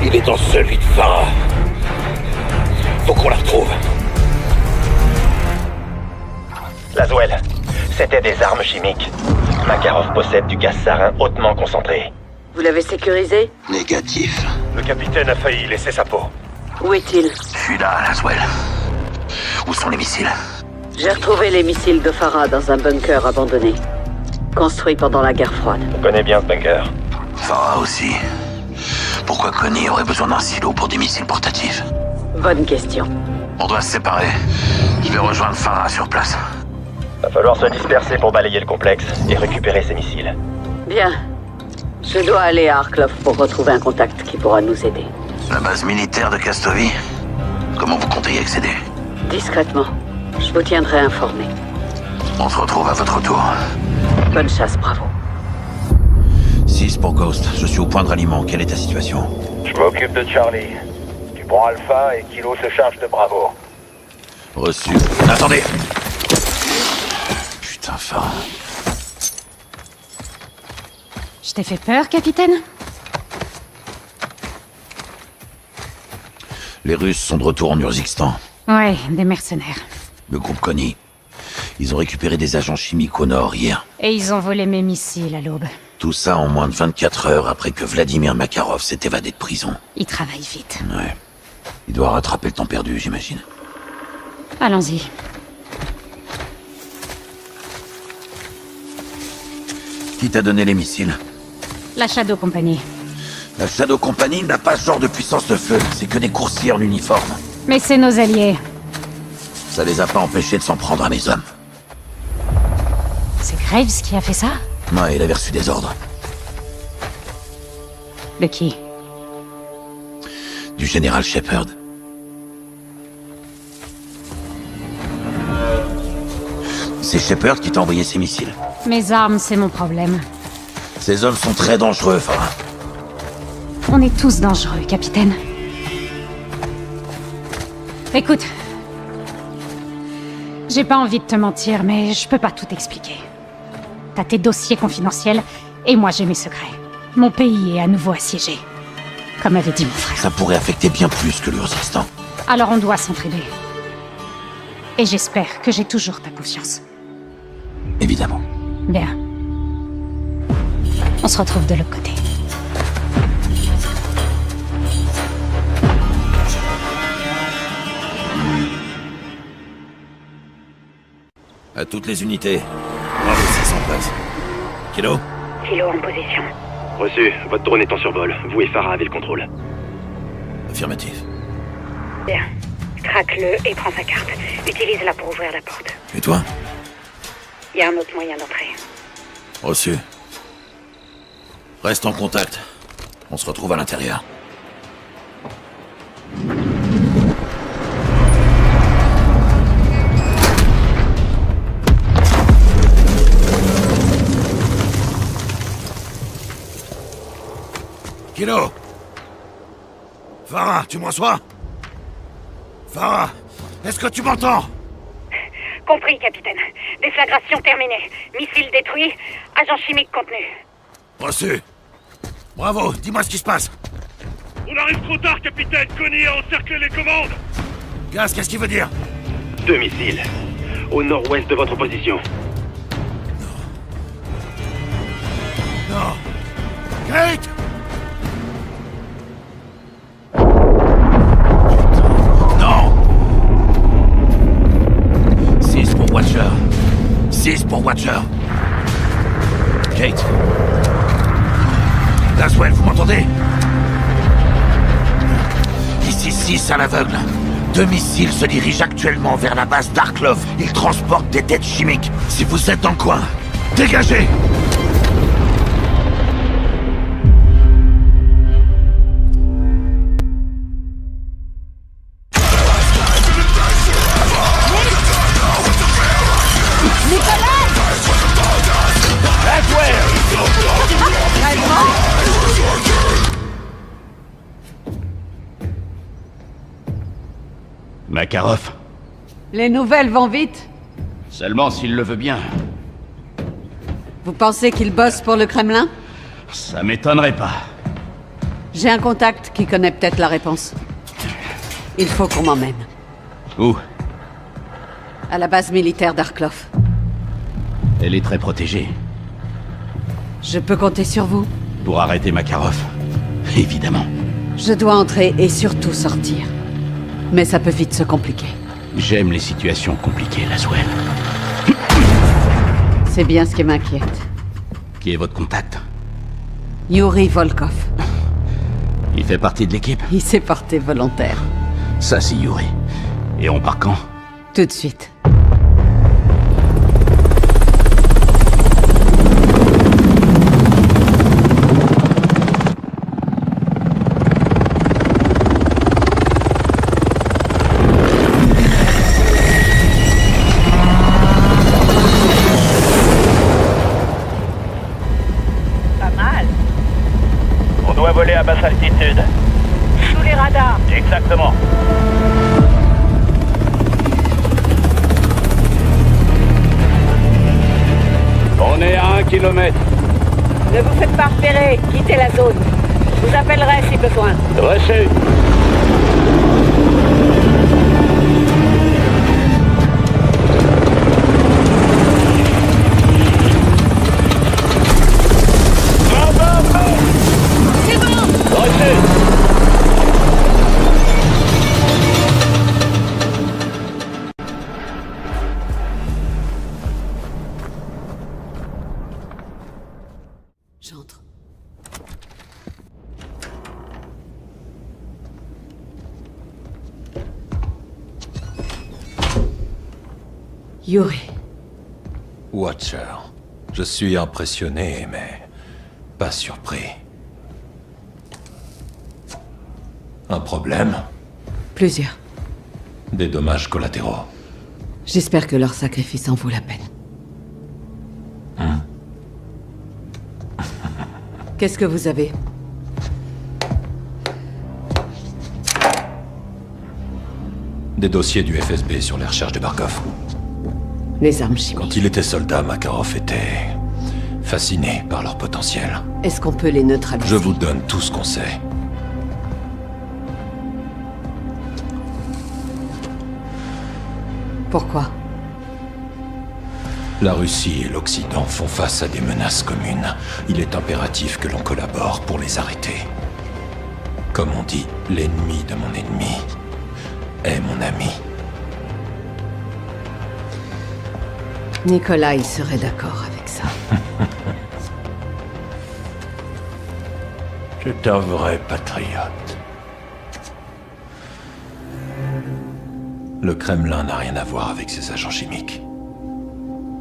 il est dans celui de Farah. Faut qu'on la retrouve. Laswell, c'était des armes chimiques. Makarov possède du gaz sarin hautement concentré. Vous l'avez sécurisé? Négatif. Le capitaine a failli laisser sa peau. Où est-il? Je suis là, Laswell. Où sont les missiles? J'ai retrouvé les missiles de Farah dans un bunker abandonné. Construit pendant la guerre froide. On connaît bien ce bunker. Farah aussi. Pourquoi Connie aurait besoin d'un silo pour des missiles portatifs? Bonne question. On doit se séparer. Je vais rejoindre Farah sur place. Va falloir se disperser pour balayer le complexe et récupérer ces missiles. Bien. Je dois aller à Arklov pour retrouver un contact qui pourra nous aider. La base militaire de Kastovi? Comment vous comptez y accéder? Discrètement. Je vous tiendrai informé. On se retrouve à votre tour. Bonne chasse, Bravo. 6 pour Ghost. Je suis au point de ralliement. Quelle est ta situation? Je m'occupe de Charlie. Tu prends Alpha et Kilo se charge de Bravo. Reçu. Attendez! Putain, Farah. Je t'ai fait peur, capitaine? Les Russes sont de retour en Urzikstan. Ouais, des mercenaires. Le groupe Connie. Ils ont récupéré des agents chimiques au nord hier. Et ils ont volé mes missiles à l'aube. Tout ça en moins de 24 heures après que Vladimir Makarov s'est évadé de prison. Ils travaillent vite. Ouais. Il doit rattraper le temps perdu, j'imagine. Allons-y. Qui t'a donné les missiles? La Shadow Company. La Shadow Company n'a pas ce genre de puissance de feu. C'est que des coursiers en uniforme. Mais c'est nos alliés. Ça les a pas empêchés de s'en prendre à mes hommes. C'est Graves qui a fait ça? Ouais, il avait reçu des ordres. De qui? Du général Shepard. C'est Shepard qui t'a envoyé ces missiles. Mes armes, c'est mon problème. Ces hommes sont très dangereux, Farah. On est tous dangereux, capitaine. Écoute. J'ai pas envie de te mentir, mais je peux pas tout expliquer. T'as tes dossiers confidentiels, et moi j'ai mes secrets. Mon pays est à nouveau assiégé. Comme avait dit mon frère. Ça pourrait affecter bien plus que l'Urzikstan. Alors on doit s'entraider. Et j'espère que j'ai toujours ta confiance. Évidemment. Bien. On se retrouve de l'autre côté. À toutes les unités. Bravo 6 en place. Kilo? Kilo en position. Reçu. Votre drone est en survol. Vous et Farah avez le contrôle. Affirmatif. Bien. Craque-le et prends sa carte. Utilise-la pour ouvrir la porte. Et toi? Il y a un autre moyen d'entrer. Reçu. Reste en contact. On se retrouve à l'intérieur. Kilo! Farah, tu me reçois? Farah, est-ce que tu m'entends? Compris, capitaine. Déflagration terminée. Missile détruit. Agent chimique contenu. Reçu. Bravo, dis-moi ce qui se passe. On arrive trop tard, capitaine. Connie a encerclé les commandes. Gaz, qu'est-ce qu'il veut dire? 2 missiles. Au nord-ouest de votre position. Non. Kate! Non! 6 pour Watcher. 6 pour Watcher. Kate. Laswell, vous m'entendez? Ici 6 à l'aveugle. 2 missiles se dirigent actuellement vers la base d'Arklov. Ils transportent des têtes chimiques. Si vous êtes dans le coin, dégagez! Makarov. Les nouvelles vont vite. Seulement s'il le veut bien. Vous pensez qu'il bosse pour le Kremlin? Ça m'étonnerait pas. J'ai un contact qui connaît peut-être la réponse. Il faut qu'on m'emmène. Où? À la base militaire d'Arklov. Elle est très protégée. Je peux compter sur vous? Pour arrêter Makarov. Évidemment. Je dois entrer et surtout sortir. Mais ça peut vite se compliquer. J'aime les situations compliquées, Laswell. C'est bien ce qui m'inquiète. Qui est votre contact? Yuri Volkov. Il fait partie de l'équipe? Il s'est porté volontaire. Ça, c'est Yuri. Et on part quand? Tout de suite. À basse altitude. Sous les radars. Exactement. On est à 1 kilomètre. Ne vous faites pas repérer. Quittez la zone. Je vous appellerai si besoin. Reçu. J'entre. Yuri. Watcher. Je suis impressionné, mais pas surpris. Un problème? Plusieurs. Des dommages collatéraux. J'espère que leur sacrifice en vaut la peine. Qu'est-ce que vous avez? Des dossiers du FSB sur les recherches de Barkov. Les armes chimiques. Quand il était soldat, Makarov était fasciné par leur potentiel. Est-ce qu'on peut les neutraliser? Je vous donne tout ce qu'on sait. Pourquoi? La Russie et l'Occident font face à des menaces communes. Il est impératif que l'on collabore pour les arrêter. Comme on dit, l'ennemi de mon ennemi est mon ami. Nikolai serait d'accord avec ça. C'est un vrai patriote. Le Kremlin n'a rien à voir avec ses agents chimiques.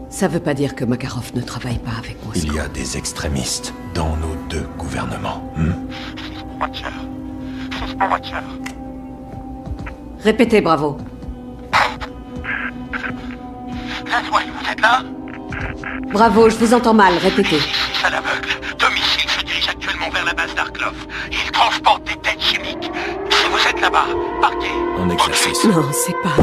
Ça veut pas dire que Makarov ne travaille pas avec Moscou. Il y a des extrémistes dans nos deux gouvernements. Watcher. Watcher. Répétez, Bravo. Laswell, vous êtes là? Bravo, je vous entends mal, répétez. À l'aveugle. 2 missiles se dirigent actuellement vers la base d'Arklov. Darklov. Il transporte des têtes chimiques. Si vous êtes là-bas, partez. En exercice. Non, c'est pas...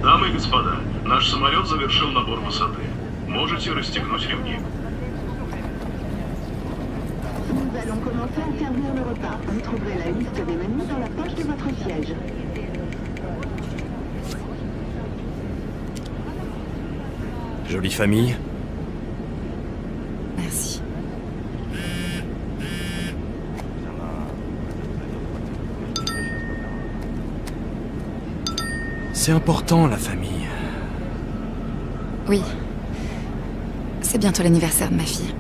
Дамы и господа, наш самолет завершил набор высоты. Можете расстегнуть ремни. Nous allons commencer à servir le repas. Vous trouverez la liste des menus dans la poche de votre siège. Jolie famille. Merci. C'est important, la famille. Oui. C'est bientôt l'anniversaire de ma fille.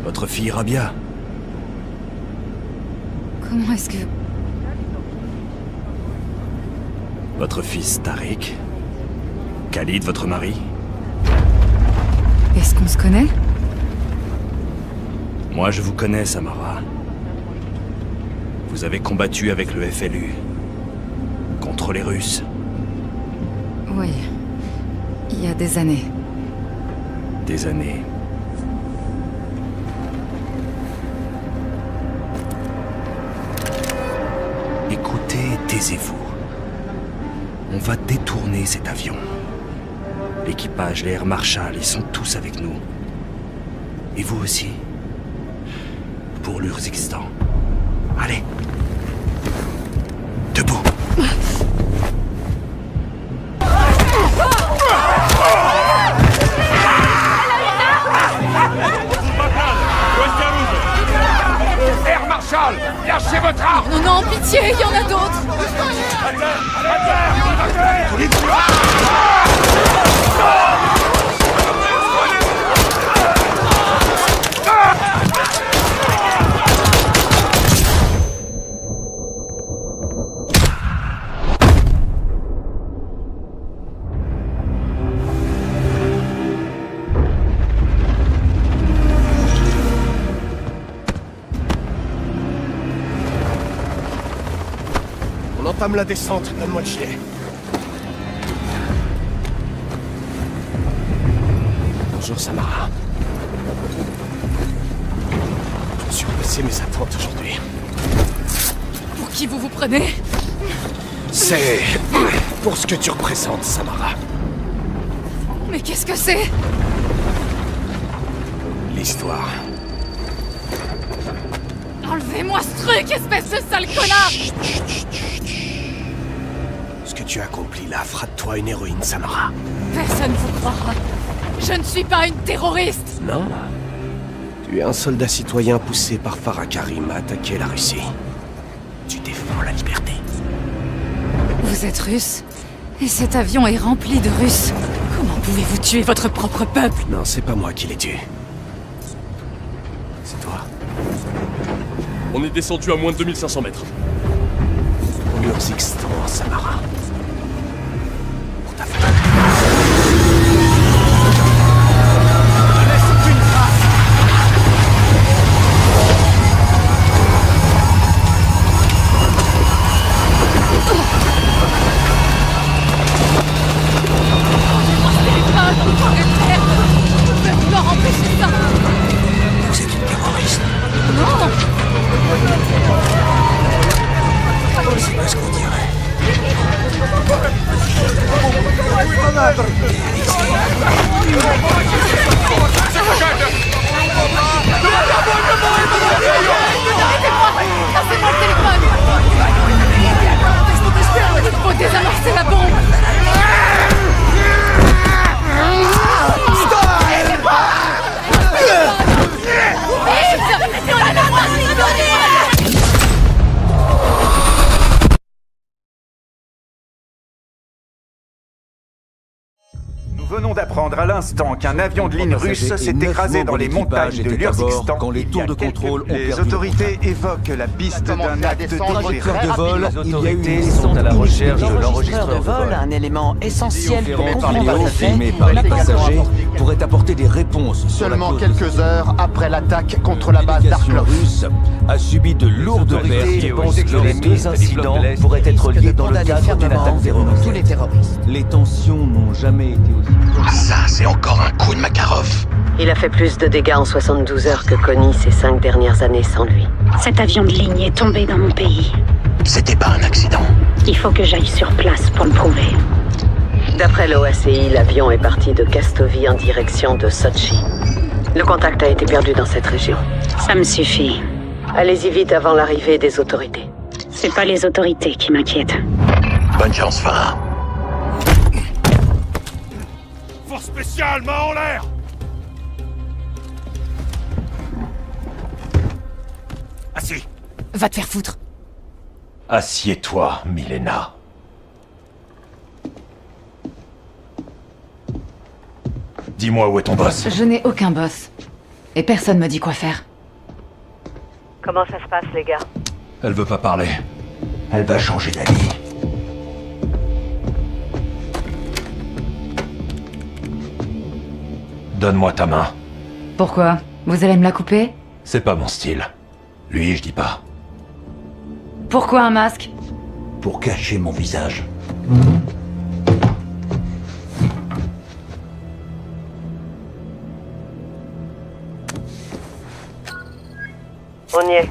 Votre fille Rabia. Comment est-ce que... Votre fils Tariq. Khalid, votre mari. Est-ce qu'on se connaît? Moi, je vous connais, Samara. Vous avez combattu avec le FLU. Contre les Russes. Oui. Il y a des années. Des années. Écoutez, taisez-vous. On va détourner cet avion. L'équipage, les Air Marshal, ils sont tous avec nous. Et vous aussi. Pour l'Urzikistan. Allez. Debout. Air Marshal, lâchez votre arme! Non, non, pitié, il y en a d'autres! On entame la descente, donne-moi le gilet. Bonjour Samara. Je suis passé mes attentes aujourd'hui. Pour qui vous vous prenez? C'est pour ce que tu représentes, Samara. Mais qu'est-ce que c'est? L'histoire. Enlevez-moi ce truc, espèce de sale connard! Ce que tu as accompli là fera de toi une héroïne, Samara. Personne vous croira. Je ne suis pas une terroriste! Non. Tu es un soldat citoyen poussé par Farah Karim à attaquer la Russie. Tu défends la liberté. Vous êtes russe? Et cet avion est rempli de Russes. Comment pouvez-vous tuer votre propre peuple? Non, c'est pas moi qui l'ai tué. C'est toi. On est descendu à moins de 2500 mètres. Urzik Stan, Samara. Nous venons d'apprendre à l'instant qu'un avion de ligne russe s'est écrasé dans les montagnes de l'Urzikistan. Quand les tours de contrôle ont perdu. Les autorités évoquent la piste d'un acte Directeur de vol, les autorités sont à la recherche de l'enregistreur de vol. Un élément essentiel pour comprendre les faits. Filmé par les passagers pourrait apporter des réponses. Seulement quelques heures après l'attaque contre la base d'Arklov. Russe a subi de lourdes pertes et pense que les deux incidents pourraient être liés dans le cadre d'une attaque terroriste. Tous les terroristes. Les tensions n'ont jamais été aussi... Ça, c'est encore un coup de Makarov. Il a fait plus de dégâts en 72 heures que Connie ces 5 dernières années sans lui. Cet avion de ligne est tombé dans mon pays. C'était pas un accident. Il faut que j'aille sur place pour le prouver. D'après l'OACI, l'avion est parti de Kastovi en direction de Sochi. Le contact a été perdu dans cette région. Ça me suffit. Allez-y vite avant l'arrivée des autorités. C'est pas les autorités qui m'inquiètent. Bonne chance, Farah. Force spéciale, main en l'air! Assis. Va te faire foutre. Assieds-toi, Milena. Dis-moi où est ton boss. Je n'ai aucun boss. Et personne me dit quoi faire. Comment ça se passe, les gars? Elle veut pas parler. Elle va changer d'avis. Donne-moi ta main. Pourquoi? Vous allez me la couper? C'est pas mon style. Lui, je dis pas. Pourquoi un masque? Pour cacher mon visage. On y est.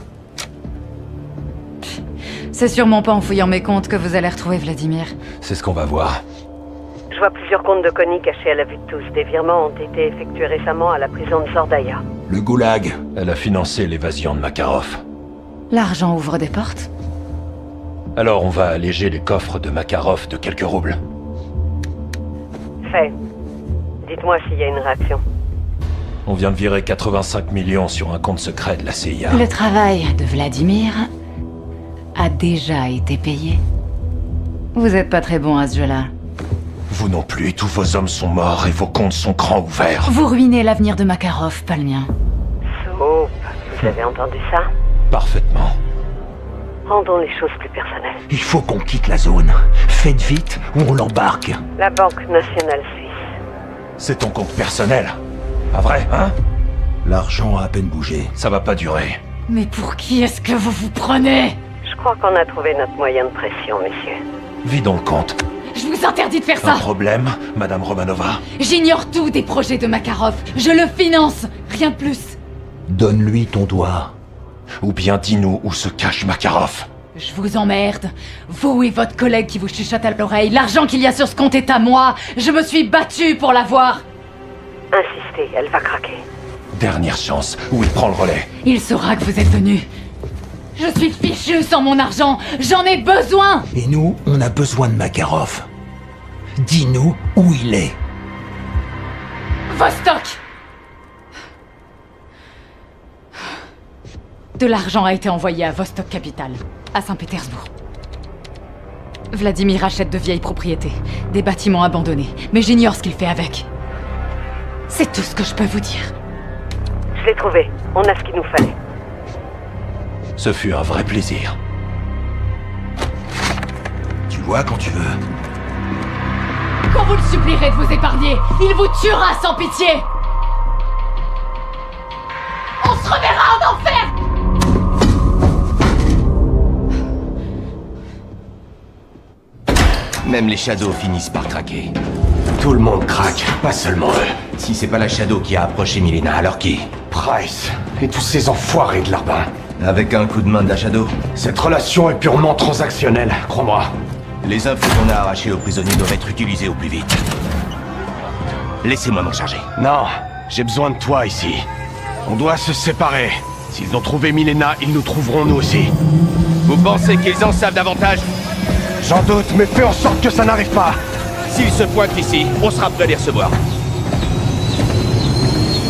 C'est sûrement pas en fouillant mes comptes que vous allez retrouver Vladimir. C'est ce qu'on va voir. Je vois plusieurs comptes de Connie cachés à la vue de tous. Des virements ont été effectués récemment à la prison de Zordaya. Le goulag. Elle a financé l'évasion de Makarov. L'argent ouvre des portes? Alors on va alléger les coffres de Makarov de quelques roubles. Fait. Dites-moi s'il y a une réaction. On vient de virer 85 millions sur un compte secret de la CIA. Le travail de Vladimir a déjà été payé. Vous êtes pas très bon à ce jeu-là. Vous non plus, tous vos hommes sont morts et vos comptes sont grands ouverts. Vous ruinez l'avenir de Makarov, pas le mien. Soupe, vous avez entendu ça? Parfaitement. Rendons les choses plus personnelles. Il faut qu'on quitte la zone. Faites vite ou on l'embarque. La Banque Nationale Suisse. C'est ton compte personnel. Pas vrai, hein? L'argent a à peine bougé. Ça va pas durer. Mais pour qui est-ce que vous vous prenez? Je crois qu'on a trouvé notre moyen de pression, messieurs. Vidons le compte. Je vous interdis de faire ça! Un problème, Madame Romanova? J'ignore tout des projets de Makarov. Je le finance, rien de plus. Donne-lui ton doigt. Ou bien dis-nous où se cache Makarov. Je vous emmerde. Vous et votre collègue qui vous chuchote à l'oreille. L'argent qu'il y a sur ce compte est à moi. Je me suis battue pour l'avoir. Insistez, elle va craquer. Dernière chance, où il prend le relais. Il saura que vous êtes venu. Je suis fichu sans mon argent. J'en ai besoin. Et nous, on a besoin de Makarov. Dis-nous où il est. Vostok. De l'argent a été envoyé à Vostok Capital, à Saint-Pétersbourg. Vladimir achète de vieilles propriétés, des bâtiments abandonnés, mais j'ignore ce qu'il fait avec. C'est tout ce que je peux vous dire. Je l'ai trouvé. On a ce qu'il nous fallait. Ce fut un vrai plaisir. Tu vois quand tu veux. Qu'on vous le supplierait de vous épargner, il vous tuera sans pitié. On se reverra en enfer. Même les Shadows finissent par craquer. Tout le monde craque, pas seulement eux. Si c'est pas la Shadow qui a approché Milena, alors qui? Price et tous ces enfoirés de Larbin. Avec un coup de main de la Shadow? Cette relation est purement transactionnelle, crois-moi. Les infos qu'on a arrachées aux prisonniers doivent être utilisées au plus vite. Laissez-moi m'en charger. Non, j'ai besoin de toi ici. On doit se séparer. S'ils ont trouvé Milena, ils nous trouveront nous aussi. Vous pensez qu'ils en savent davantage? J'en doute, mais fais en sorte que ça n'arrive pas. S'ils se pointent ici, on sera prêt à les recevoir.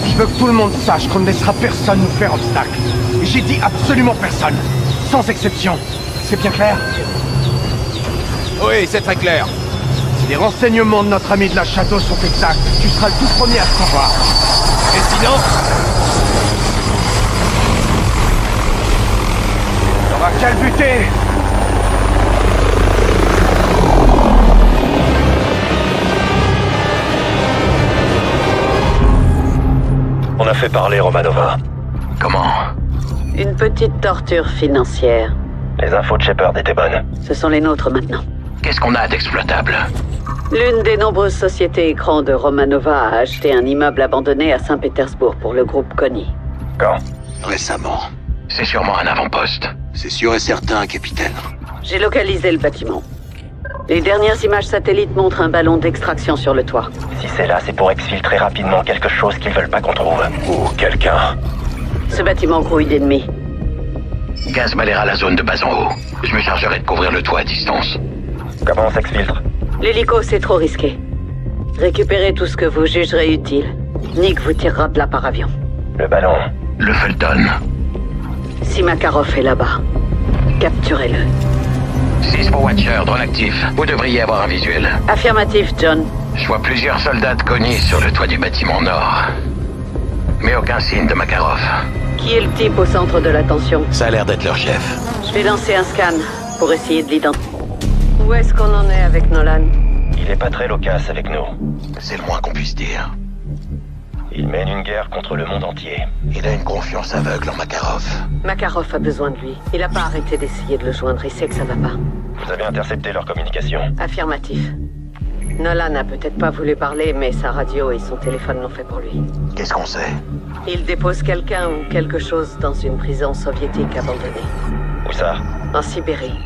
Je veux que tout le monde sache qu'on ne laissera personne nous faire obstacle. Et j'ai dit absolument personne. Sans exception. C'est bien clair? Oui, c'est très clair. Si les renseignements de notre ami de la Shadow sont exacts, tu seras le tout premier à le savoir. Et sinon... T'auras qu'à le buter. On a fait parler Romanova. Comment? Une petite torture financière. Les infos de Shepard étaient bonnes. Ce sont les nôtres maintenant. Qu'est-ce qu'on a d'exploitable? L'une des nombreuses sociétés écrans de Romanova a acheté un immeuble abandonné à Saint-Pétersbourg pour le groupe Konni. Quand? Récemment. C'est sûrement un avant-poste. C'est sûr et certain, capitaine. J'ai localisé le bâtiment. Les dernières images satellites montrent un ballon d'extraction sur le toit. Si c'est là, c'est pour exfiltrer rapidement quelque chose qu'ils veulent pas qu'on trouve. Ou quelqu'un. Ce bâtiment grouille d'ennemis. Gaz balayera la zone de bas en haut. Je me chargerai de couvrir le toit à distance. Comment on s'exfiltre? L'hélico, c'est trop risqué. Récupérez tout ce que vous jugerez utile. Nick vous tirera de là par avion. Le ballon. Le Fulton. Si Makarov est là-bas, capturez-le. 6 pour Watcher, drone actif. Vous devriez avoir un visuel. Affirmatif, John. Je vois plusieurs soldats de Konni sur le toit du bâtiment nord. Mais aucun signe de Makarov. Qui est le type au centre de l'attention? Ça a l'air d'être leur chef. Je vais lancer un scan pour essayer de l'identifier. Où est-ce qu'on en est avec Nolan? Il est pas très loquace avec nous. C'est le moins qu'on puisse dire. Il mène une guerre contre le monde entier. Il a une confiance aveugle en Makarov. Makarov a besoin de lui. Il a pas arrêté d'essayer de le joindre, il sait que ça va pas. Vous avez intercepté leur communication? Affirmatif. Nolan n'a peut-être pas voulu parler, mais sa radio et son téléphone l'ont fait pour lui. Qu'est-ce qu'on sait? Il dépose quelqu'un ou quelque chose dans une prison soviétique abandonnée. Où ça? En Sibérie.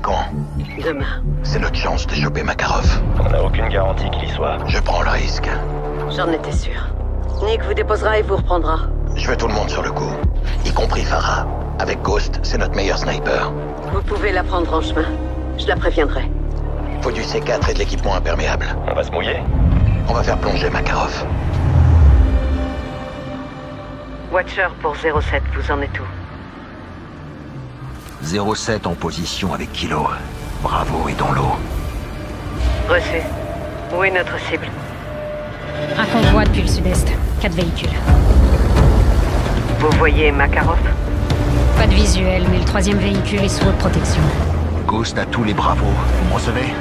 Quand? Demain. C'est notre chance de choper Makarov. On n'a aucune garantie qu'il y soit. Je prends le risque. J'en étais sûr. Nick vous déposera et vous reprendra. Je veux tout le monde sur le coup, y compris Farah. Avec Ghost, c'est notre meilleur sniper. Vous pouvez la prendre en chemin. Je la préviendrai. Faut du C4 et de l'équipement imperméable. On va se mouiller? On va faire plonger Makarov. Watcher pour 07, vous en êtes où? 07 en position avec Kilo. Bravo est dans l'eau. Reçu. Où est notre cible? Un convoi depuis le sud-est. 4 véhicules. Vous voyez Makarov? Pas de visuel, mais le 3e véhicule est sous haute protection. Ghost à tous les bravos. Vous me recevez?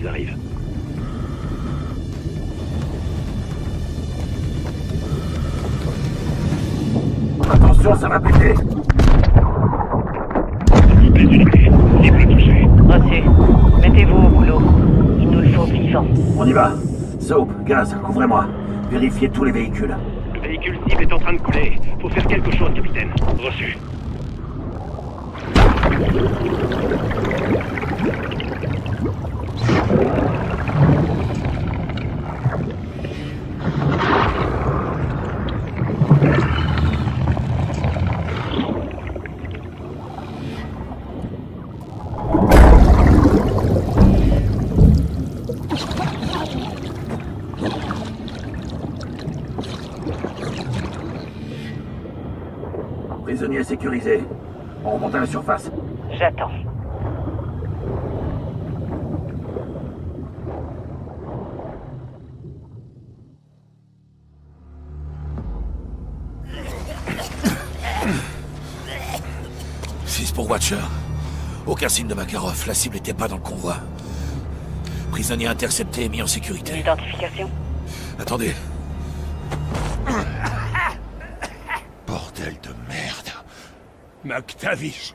Ils arrivent. Attention, ça va péter. Reçu. Mettez-vous au boulot. Il nous le faut vivant. On y va. Soap, gaz, couvrez-moi. Vérifiez tous les véhicules. Le véhicule cible est en train de couler. Faut faire quelque chose, capitaine. Reçu. prisonniers sécurisés. On remonte à la surface. J'attends. Pour Watcher. Aucun signe de Makarov, la cible n'était pas dans le convoi. Prisonnier intercepté et mis en sécurité. Identification. Attendez. Bordel de merde. McTavish.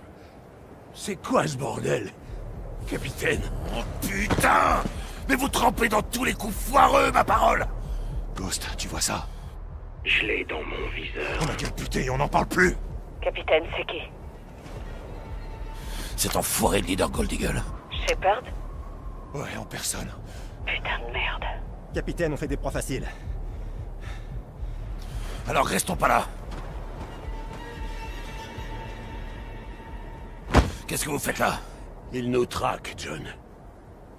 C'est quoi ce bordel? Capitaine. Oh putain! Mais vous trempez dans tous les coups foireux, ma parole! Ghost, tu vois ça? Je l'ai dans mon viseur. Oh ma gueule, putain, on n'en parle plus! Capitaine, c'est qui? Cet enfoiré de leader Gold Eagle. Shepard? Ouais, en personne. Putain de merde. Capitaine, on fait des proies faciles. Alors restons pas là. Qu'est-ce que vous faites là? Ils nous traquent, John.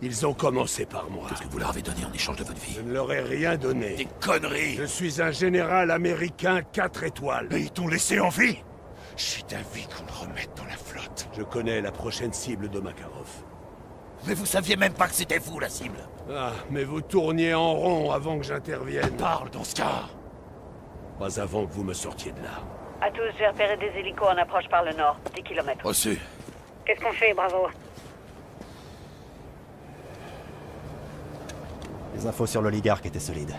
Ils ont commencé par moi. Qu'est-ce que vous leur avez donné en échange de votre vie? Je ne leur ai rien donné. Des conneries! Je suis un général américain 4 étoiles. Et ils t'ont laissé en vie? Je suis d'avis qu'on le remette dans la flotte. Je connais la prochaine cible de Makarov. Mais vous saviez même pas que c'était vous, la cible. Ah, mais vous tourniez en rond avant que j'intervienne. Parle dans ce cas. Pas avant que vous me sortiez de là. À tous, j'ai repéré des hélicos en approche par le nord. 10 km. Reçu. Qu'est-ce qu'on fait, Bravo? Les infos sur l'oligarque étaient solides.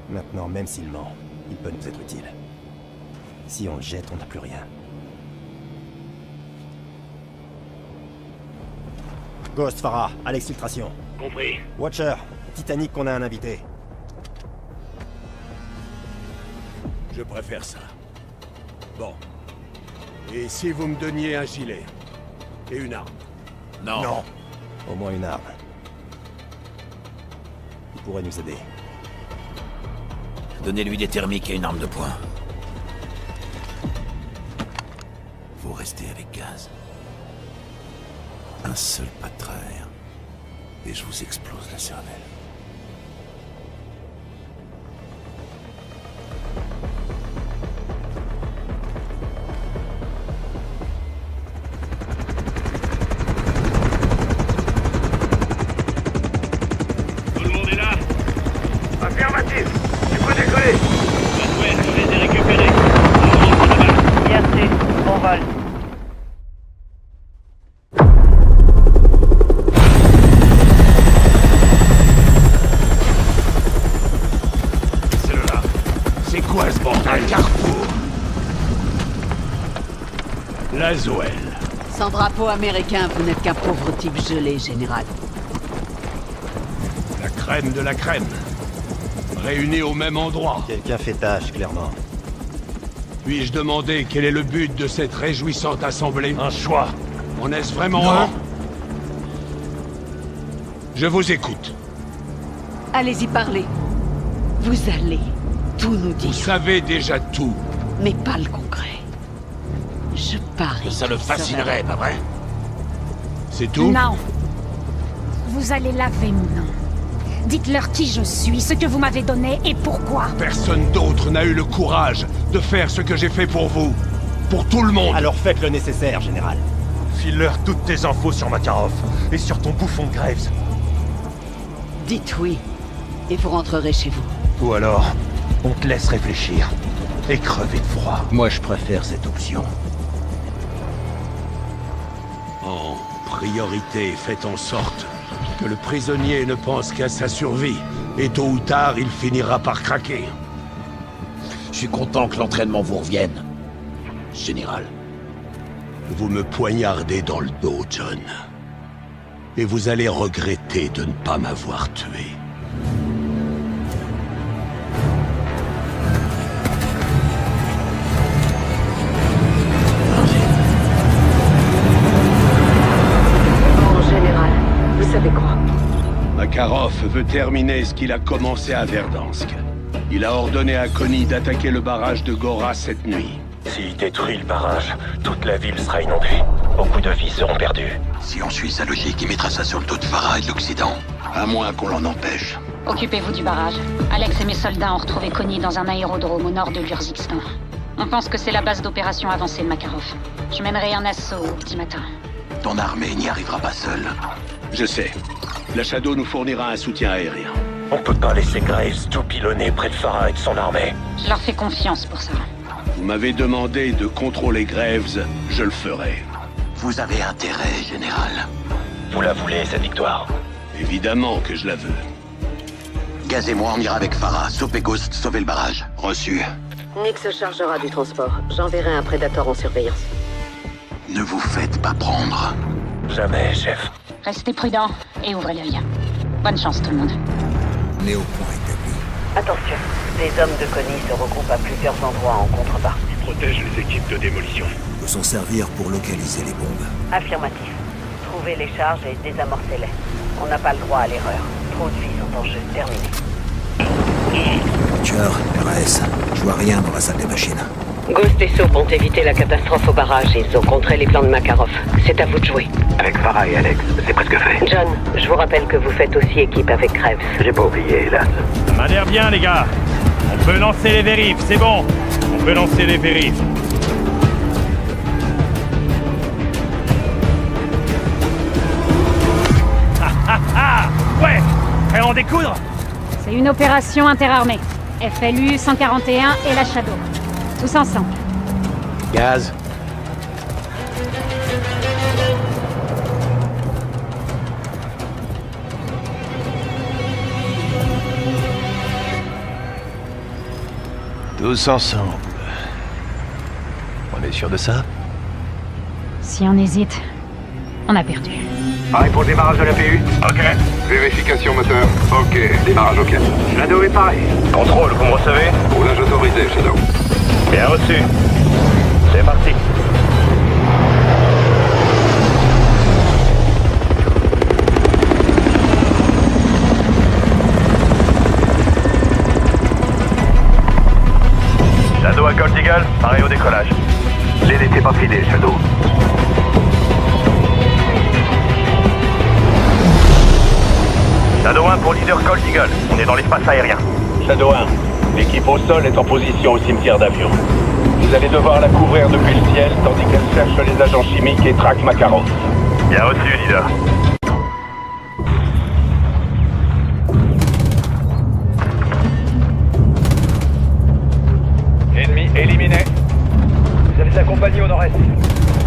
Maintenant, même s'il ment, il peut nous être utile. Si on le jette, on n'a plus rien. Ghost, Farah, à l'exfiltration. Compris. Watcher, Titanic qu'on a un invité. Je préfère ça. Bon. Et si vous me donniez un gilet et une arme? Non. Non. Au moins une arme. Il pourrait nous aider. Donnez-lui des thermiques et une arme de poing. Vous restez avec gaz. Un seul pas de travers. Et je vous explose la cervelle. Tout le monde est là? Affirmatif. Tu peux décoller. Ouais, je les ai récupérés. Bien sûr, on vole. C'est quoi ce bordel? Carrefour. Laswell. Sans drapeau américain, vous n'êtes qu'un pauvre type gelé, général. La crème de la crème. Réunis au même endroit. Quelqu'un fait tâche, clairement. Puis-je demander quel est le but de cette réjouissante assemblée? Un choix. En est-ce vraiment Non. un? Je vous écoute. Allez-y, parlez. Vous allez tout nous dire. Vous savez déjà tout. Mais pas le concret. Je parie. Ça le fascinerait, pas vrai? C'est tout? Non. Vous allez laver mon nom. Dites-leur qui je suis, ce que vous m'avez donné et pourquoi. Personne d'autre n'a eu le courage de faire ce que j'ai fait pour vous. Pour tout le monde. Alors faites le nécessaire, général. File-leur toutes tes infos sur Makarov et sur ton bouffon de Graves. Dites oui, et vous rentrerez chez vous. Ou alors, on te laisse réfléchir et crever de froid. Moi, je préfère cette option. En priorité, faites en sorte que le prisonnier ne pense qu'à sa survie. Et tôt ou tard, il finira par craquer. Je suis content que l'entraînement vous revienne, général. Vous me poignardez dans le dos, John. Et vous allez regretter de ne pas m'avoir tué. Bon, général, vous savez quoi? Makarov veut terminer ce qu'il a commencé à Verdansk. Il a ordonné à Connie d'attaquer le barrage de Gora cette nuit. S'il détruit le barrage, toute la ville sera inondée. Beaucoup de vies seront perdues. Si on suit sa logique, il mettra ça sur le dos de Farah et de l'Occident. À moins qu'on l'en empêche. Occupez-vous du barrage. Alex et mes soldats ont retrouvé Connie dans un aérodrome au nord de l'Urzikistan. On pense que c'est la base d'opération avancée de Makarov. Je mènerai un assaut au petit matin. Ton armée n'y arrivera pas seule. Je sais. La Shadow nous fournira un soutien aérien. On peut pas laisser Graves tout pilonner près de Farah et de son armée. Je leur fais confiance pour ça. Vous m'avez demandé de contrôler Graves, je le ferai. Vous avez intérêt, général. Vous la voulez, cette victoire? Évidemment que je la veux. Gaz et moi, on ira avec Farah, sauver Ghost, sauver le barrage. Reçu. Nick se chargera du transport. J'enverrai un Predator en surveillance. Ne vous faites pas prendre. Jamais, chef. Restez prudents et ouvrez l'œil. Bonne chance tout le monde. Néo-point établi. Attention, des hommes de Connie se regroupent à plusieurs endroits en contrebas. Ils protègent les équipes de démolition. Peut s'en servir pour localiser les bombes. Affirmatif. Trouvez les charges et désamorcez-les. On n'a pas le droit à l'erreur. Trop de vies sont en jeu. Terminé. Butcher, RAS, je vois rien dans la salle des machines. Ghost et Soap ont évité la catastrophe au barrage. Ils ont contré les plans de Makarov. C'est à vous de jouer. Avec Farah et Alex, c'est presque fait. John, je vous rappelle que vous faites aussi équipe avec Graves. J'ai pas oublié, hélas. Ça m'a l'air bien, les gars. On peut lancer les vérifs, c'est bon. On peut lancer les vérifs. Ouais, prêt à en découdre? C'est une opération interarmée. FLU 141 et la Shadow. Tous ensemble. Gaz. Tous ensemble. On est sûr de ça? Si on hésite, on a perdu. Pareil pour le démarrage de la PU? Ok. Vérification moteur. Ok. Démarrage ok. Shadow est pareil. Contrôle, vous me recevez? Roulage autorisé, Shadow. Bien reçu. C'est parti. Shadow à Gold Eagle, pareil au décollage. Les n'était pas filé, Shadow. Shadow 1 pour leader Gold Eagle. On est dans l'espace aérien. Shadow 1, l'équipe au sol est en position au cimetière d'avion. Vous allez devoir la couvrir depuis le ciel tandis qu'elle cherche les agents chimiques et traque Makarov. Bien reçu, leader. Ennemi éliminé. Vous allez accompagner au nord-est.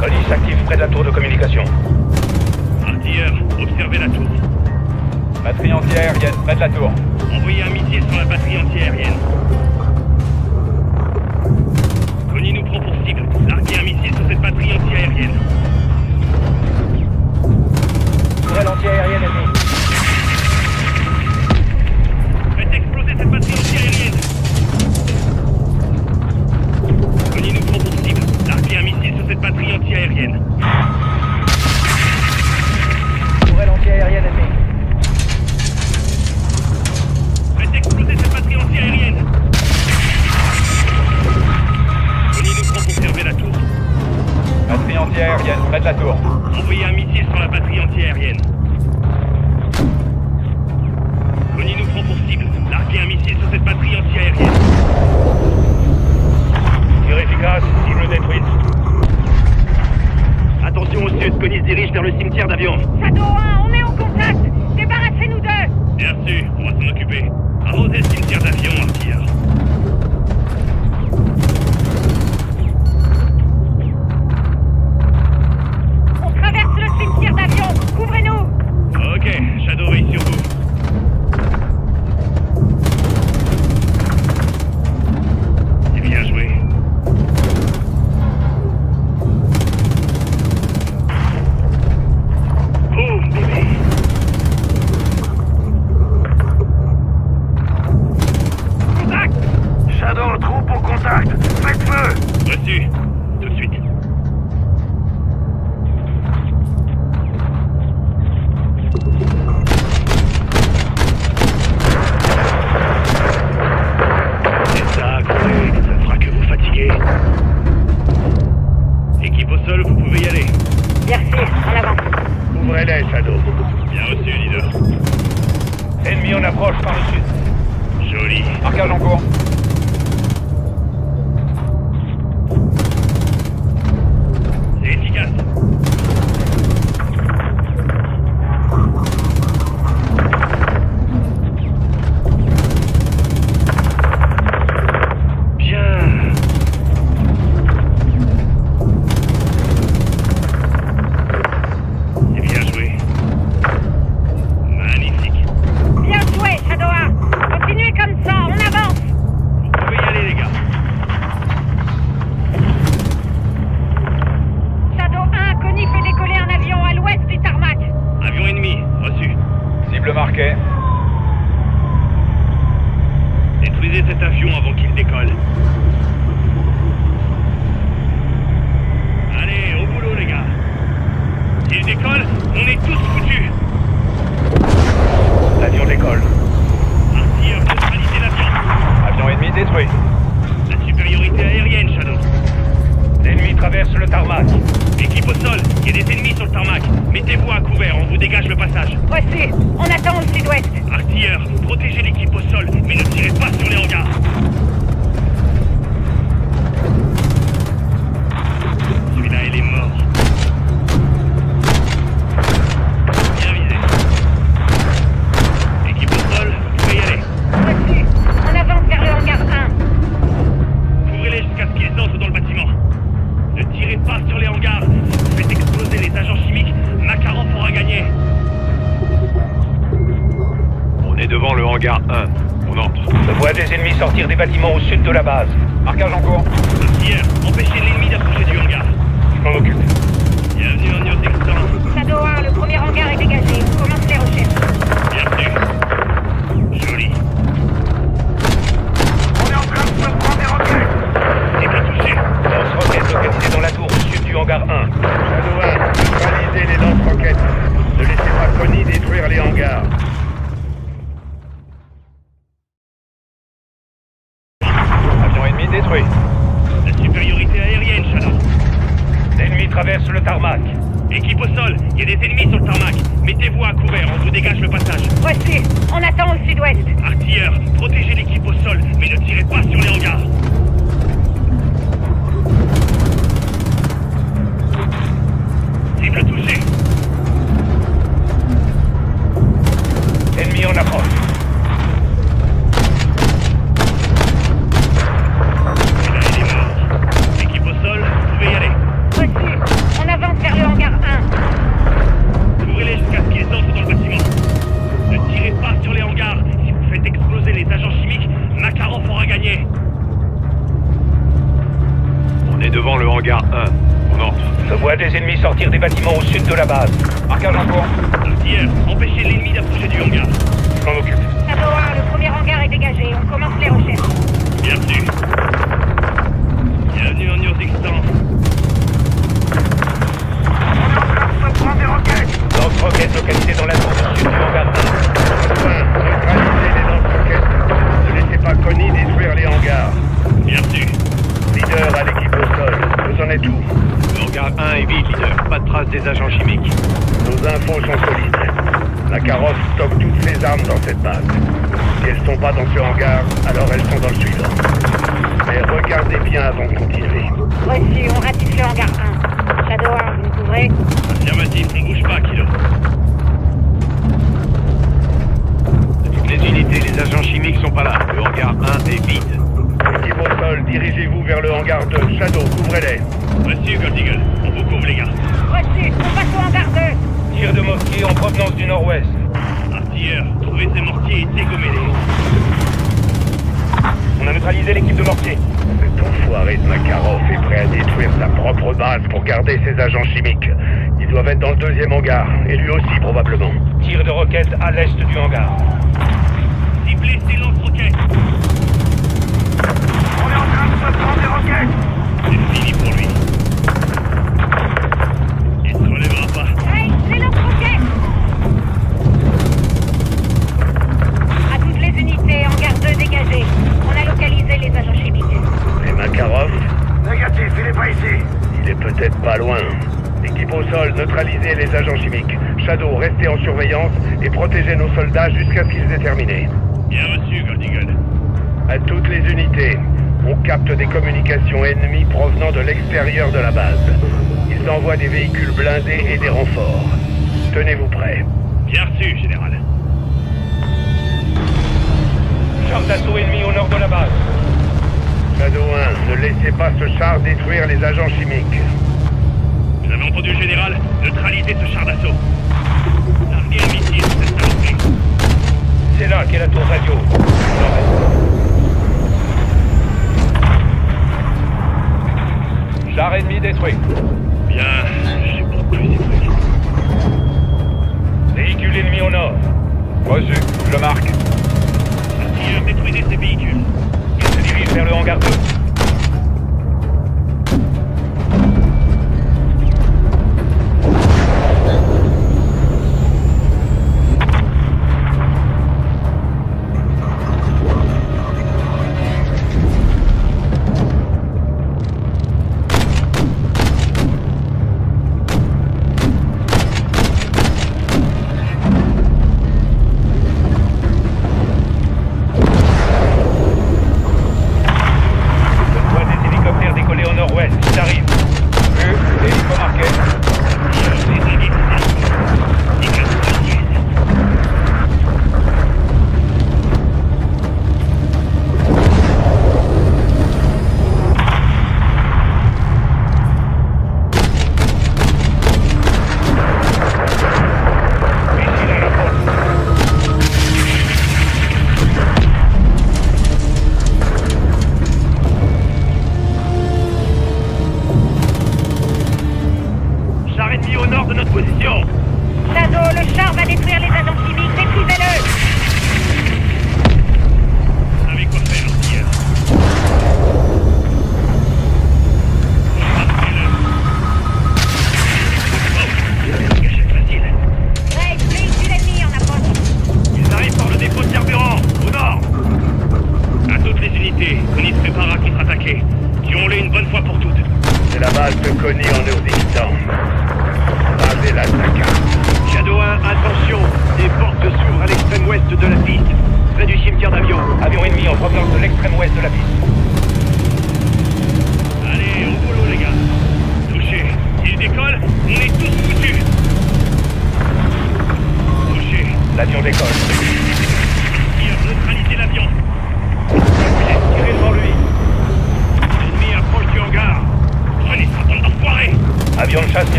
Connie s'active près de la tour de communication. Artilleur, observez la tour. Batterie anti-aérienne, près de la tour. Envoyez un missile sur la batterie anti-aérienne. Connie nous prend pour cible. Larguez un missile sur cette batterie anti-aérienne. Tourelle anti-aérienne ennemie. Faites exploser cette batterie anti-aérienne. Connie nous prend pour cible. Larguez un missile sur cette batterie anti-aérienne. Tourelle anti-aérienne ennemie. Exploser cette batterie anti-aérienne. Connie nous prend pour observer la tour. Batterie anti-aérienne, près de la tour. Envoyez un missile sur la batterie anti-aérienne. Connie nous prend pour cible. Larguez un missile sur cette batterie anti-aérienne. Tir efficace, cible détruite. Attention au sud, Connie se dirige vers le cimetière d'avion. Shadow 1, on est au contact. Débarrassez-nous d'eux. Bien sûr, on va s'en occuper. Arrosez le cimetière d'avion, artilleur. On traverse le cimetière d'avion. Couvrez-nous. Ok, Shadow veille sur vous. C'est bien joué. Boum, bébé. Shadow, troupe au contact. Faites feu. Reçu. Tout de suite. C'est ça, collègue. Ça fera que vous fatiguer. Équipe au sol, vous pouvez y aller. Merci, en avant. Ouvrez-les, Shadow. Bien reçu, leader. Ennemi en approche par le sud. Joli. Marquage en cours. cet avion avant qu'il décolle. Allez, au boulot les gars. S'il décolle, on est tous foutus. L'avion décolle. Artilleur, neutralisez l'avion. Avion ennemi détruit. La supériorité aérienne, Shadow. L'ennemi traverse le tarmac. Équipe au sol, il y a des ennemis sur le tarmac. Mettez-vous à couvert, on vous dégage le passage. Reçu. On attend au sud-ouest. Artilleur, protégez l'équipe au sol, mais ne tirez pas sur les hangars. Celui-là, il est mort. Bien visé. Équipe au sol, vous pouvez y aller. Reçu. On avance vers le hangar 1. Couvrez-les jusqu'à ce qu'ils entrent dans le bâtiment. Ne tirez pas sur les hangars. Si vous faites exploser les agents chimiques, Makarov aura gagné. On est devant le hangar 1. On entre. Je vois des ennemis sortir des bâtiments au sud de la base. Marquage en cours. Artilleur, empêchez l'ennemi d'approcher du hangar. Je m'en occupe. Bienvenue en Neo-Texan. Shadow 1, le premier hangar est dégagé. On commence les recherches. Bienvenue. Joli. On est en train de se prendre des roquettes. C'est pas touché. Lance-roquettes localisées dans la tour au sud du hangar 1. Shadow 1, neutralisez les lance-roquettes. Ne laissez pas Connie détruire les hangars. Avion ennemi détruit. La supériorité aérienne, Shadow. L'ennemi traverse le tarmac. Équipe au sol, il y a des ennemis sur le tarmac. Mettez-vous à couvert, on vous dégage le passage. Reçu. On attend au sud-ouest. Artilleur, protégez l'équipe au sol, mais ne tirez pas sur les hangars. Cible touchée. Ennemi en approche. Là, il est mort. Équipe au sol, vous pouvez y aller. Reçu. On avance vers le hangar 1. Couvrez-les jusqu'à ce qu'ils entrent dans le bâtiment. Ne tirez pas sur les hangars. Si vous faites exploser les agents chimiques, Makarov aura gagné. On est devant le hangar 1. On entre. Je vois des ennemis sortir des bâtiments au sud de la base. Marquage en cours. Artilleur, empêchez l'ennemi d'approcher du hangar. Je m'en occupe. Shadow 1, le premier hangar est dégagé. On commence les recherches. Bienvenue. Bienvenue en Neo-Texan. On se prend des roquettes. Lance-roquettes localisées dans la tour au sud du hangar 1. Neutralisez les lance-roquettes. Ne laissez pas Connie détruire les hangars. Bienvenue. Leader à l'équipe au sol. Vous en êtes où? Le hangar 1 est vide, leader. Pas de traces des agents chimiques. Nos infos sont solides. Makarov stocke toutes ses armes dans cette base. Si elles sont pas dans ce hangar, alors elles sont dans le suivant. Mais regardez bien avant de continuer. Reçu. On ratisse le hangar 1. Shadow 1, vous me couvrez? Affirmatif, on bouge pas, Kilo. De toutes les unités, les agents chimiques sont pas là. Le hangar 1 est vide. Équipe au sol, dirigez-vous vers le hangar 2. Shadow, couvrez-les. Reçu, Gold Eagle. On vous couvre, les gars. Reçu. On passe au hangar 2. Tir de mortier en provenance du nord-ouest. Artilleur, trouvez ces mortiers et dégommez-les. On a neutralisé l'équipe de mortier. Cet enfoiré de Makarov est prêt à détruire sa propre base pour garder ses agents chimiques. Ils doivent être dans le deuxième hangar, et lui aussi probablement. Tir de roquettes à l'est du hangar. Ciblez ces lance-roquettes. On est en train de se prendre des roquettes. C'est fini pour lui. Il se relèvera pas. Hey, les lance-roquettes. À toutes les unités, hangar 2 dégagé. On a localisé les agents chimiques. Et Makarov? Négatif, il est pas ici. Il est peut-être pas loin. Équipe au sol, neutralisez les agents chimiques. Shadow, restez en surveillance et protégez nos soldats jusqu'à ce qu'ils aient terminé. Bien reçu, Gold Eagle. À toutes les unités, on capte des communications ennemies provenant de l'extérieur de la base. Ils envoient des véhicules blindés et des renforts. Tenez-vous prêts. Bien reçu, général. Char d'assaut ennemi au nord de la base. Shadow 1, ne laissez pas ce char détruire les agents chimiques. Vous avez entendu le général? Neutralisez ce char d'assaut. Larguez un missile sur cette saloperie. C'est là qu'est la tour radio. Char ennemi détruit. Bien, j'ai pas plus des trucs. Véhicule ennemi au nord. Reçu, je marque. Artilleur, détruisez ces véhicules. dirige vers le hangar 2.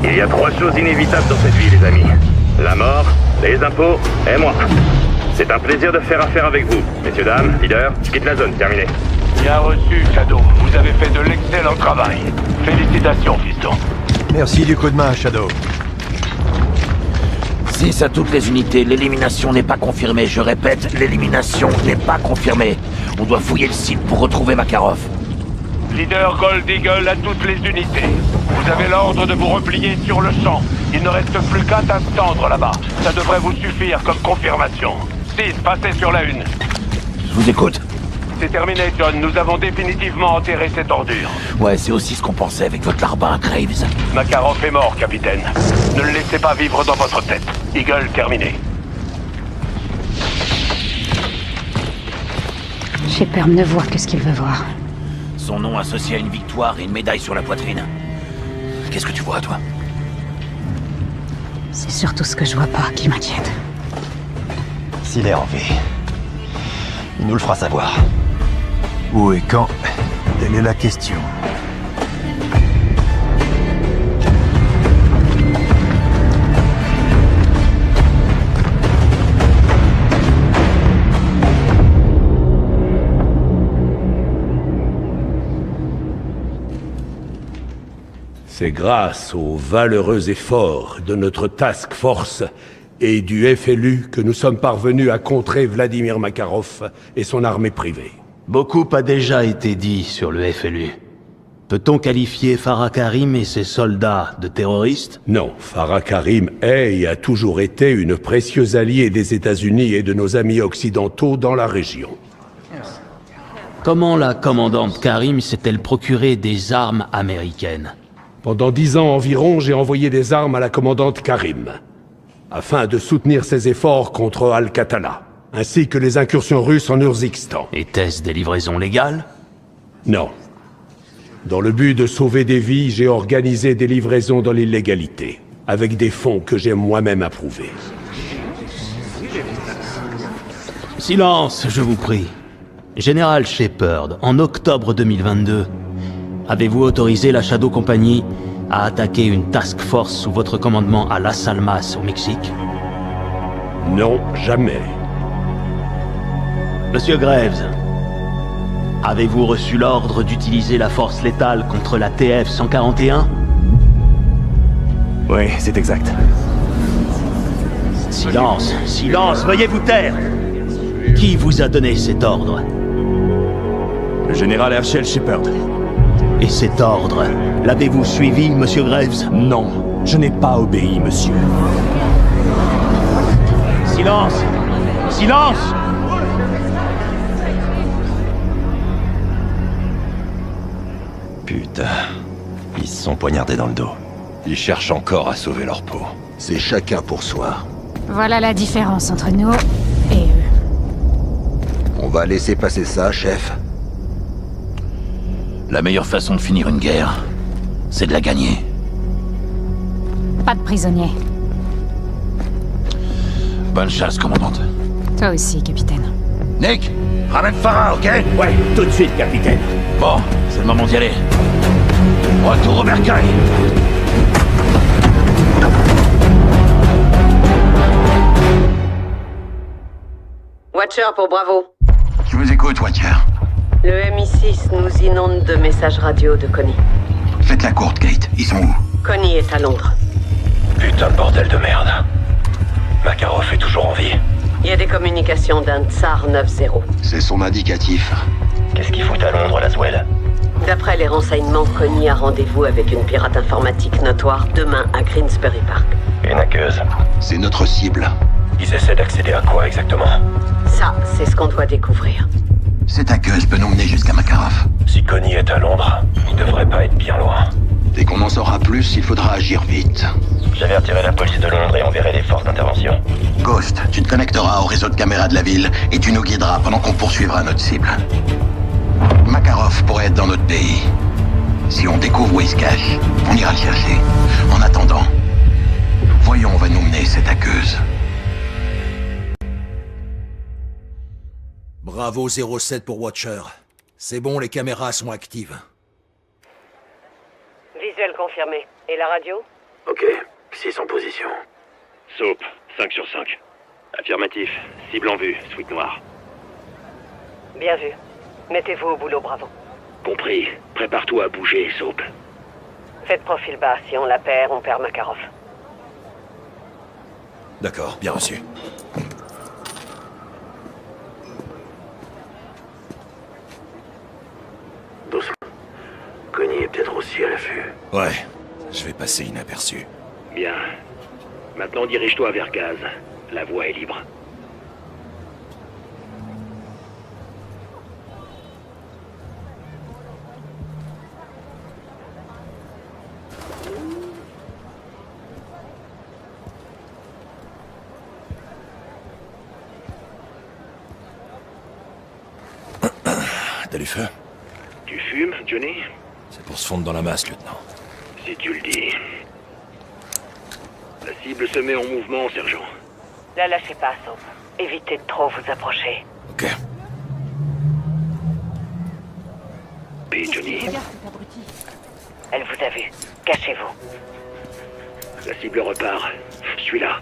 Il y a 3 choses inévitables dans cette vie, les amis. La mort, les impôts et moi. C'est un plaisir de faire affaire avec vous. Messieurs, dames, leader, je quitte la zone, terminé. Bien reçu, Shadow. Vous avez fait de l'excellent travail. Félicitations, fiston. Merci du coup de main, Shadow. 6 à toutes les unités, l'élimination n'est pas confirmée. Je répète, l'élimination n'est pas confirmée. On doit fouiller le site pour retrouver Makarov. Leader Gold Eagle à toutes les unités. Vous avez l'ordre de vous replier sur le champ. Il ne reste plus qu'à t'attendre là-bas. Ça devrait vous suffire comme confirmation. 6, passez sur la 1. Je vous écoute. C'est terminé, John. Nous avons définitivement enterré cette ordure. Ouais, c'est aussi ce qu'on pensait avec votre larbin, Graves. Makarov est mort, capitaine. Ne le laissez pas vivre dans votre tête. Eagle, terminé. Shepard ne voit que ce qu'il veut voir. Son nom associé à une victoire et une médaille sur la poitrine. Qu'est-ce que tu vois, toi? C'est surtout ce que je vois pas qui m'inquiète. S'il est en vie, il nous le fera savoir. Où et quand? Telle est la question. C'est grâce aux valeureux efforts de notre task force et du FLU que nous sommes parvenus à contrer Vladimir Makarov et son armée privée. Beaucoup a déjà été dit sur le FLU. Peut-on qualifier Farah Karim et ses soldats de terroristes? Non, Farah Karim est et a toujours été une précieuse alliée des États-Unis et de nos amis occidentaux dans la région. Comment la commandante Karim s'est-elle procuré des armes américaines? Pendant 10 ans environ, j'ai envoyé des armes à la commandante Karim, afin de soutenir ses efforts contre Al-Qatala, ainsi que les incursions russes en Urzikstan. Était-ce des livraisons légales? Non. Dans le but de sauver des vies, j'ai organisé des livraisons dans l'illégalité, avec des fonds que j'ai moi-même approuvés. Silence, je vous prie. Général Shepard, en octobre 2022, avez-vous autorisé la Shadow Company à attaquer une task force sous votre commandement à Las Almas, au Mexique? Non, jamais. Monsieur Graves, avez-vous reçu l'ordre d'utiliser la force létale contre la TF-141? Oui, c'est exact. Silence, silence, veuillez vous taire! Qui vous a donné cet ordre? Le général Herschel Shepard. Et cet ordre, l'avez-vous suivi, monsieur Graves? Non, je n'ai pas obéi, monsieur. Silence! Silence! Putain, ils se sont poignardés dans le dos. Ils cherchent encore à sauver leur peau. C'est chacun pour soi. Voilà la différence entre nous et eux. On va laisser passer ça, chef. La meilleure façon de finir une guerre, c'est de la gagner. Pas de prisonniers. Bonne chasse, commandante. Toi aussi, capitaine. Nick, ramène Farah, ok? Ouais, tout de suite, capitaine. Bon, c'est le moment d'y aller. Retour au bercail. Watcher pour Bravo. Je vous écoute, Watcher. Le MI6 nous inonde de messages radio de Connie. Faites la courte, Kate. Ils sont où? Connie est à Londres. Putain de bordel de merde. Makarov est toujours en vie. Il y a des communications d'un Tsar 9-0. C'est son indicatif. Qu'est-ce qu'il fout à Londres, Laswell? D'après les renseignements, Connie a rendez-vous avec une pirate informatique notoire demain à Greensbury Park. Une hackeuse. C'est notre cible. Ils essaient d'accéder à quoi exactement? Ça, c'est ce qu'on doit découvrir. Cette hackeuse peut nous mener jusqu'à Makarov. Si Connie est à Londres, il devrait pas être bien loin. Dès qu'on en saura plus, il faudra agir vite. J'avertirai la police de Londres et enverrai des forces d'intervention. Ghost, tu te connecteras au réseau de caméras de la ville et tu nous guideras pendant qu'on poursuivra notre cible. Makarov pourrait être dans notre pays. Si on découvre où il se cache, on ira le chercher. En attendant, voyons où va nous mener cette hackeuse. Bravo 07 pour Watcher. C'est bon, les caméras sont actives. Visuel confirmé. Et la radio? Ok, 6 en position. Soap, 5 sur 5. Affirmatif, cible en vue, suite noire. Bien vu. Mettez-vous au boulot, Bravo. Compris. Prépare-toi à bouger, Soap. Faites profil bas. Si on la perd, on perd Makarov. D'accord, bien reçu. Doucement. Connie est peut-être aussi à l'affût. Ouais, je vais passer inaperçu. Bien. Maintenant, dirige-toi vers Gaz. La voie est libre. T'as du feu? Tu fumes, Johnny? C'est pour se fondre dans la masse, lieutenant. Si tu le dis. La cible se met en mouvement, sergent. La lâchez pas, Soap. Évitez de trop vous approcher. Ok. Et Johnny? Elle vous a vu. Cachez-vous. La cible repart. Je suis là.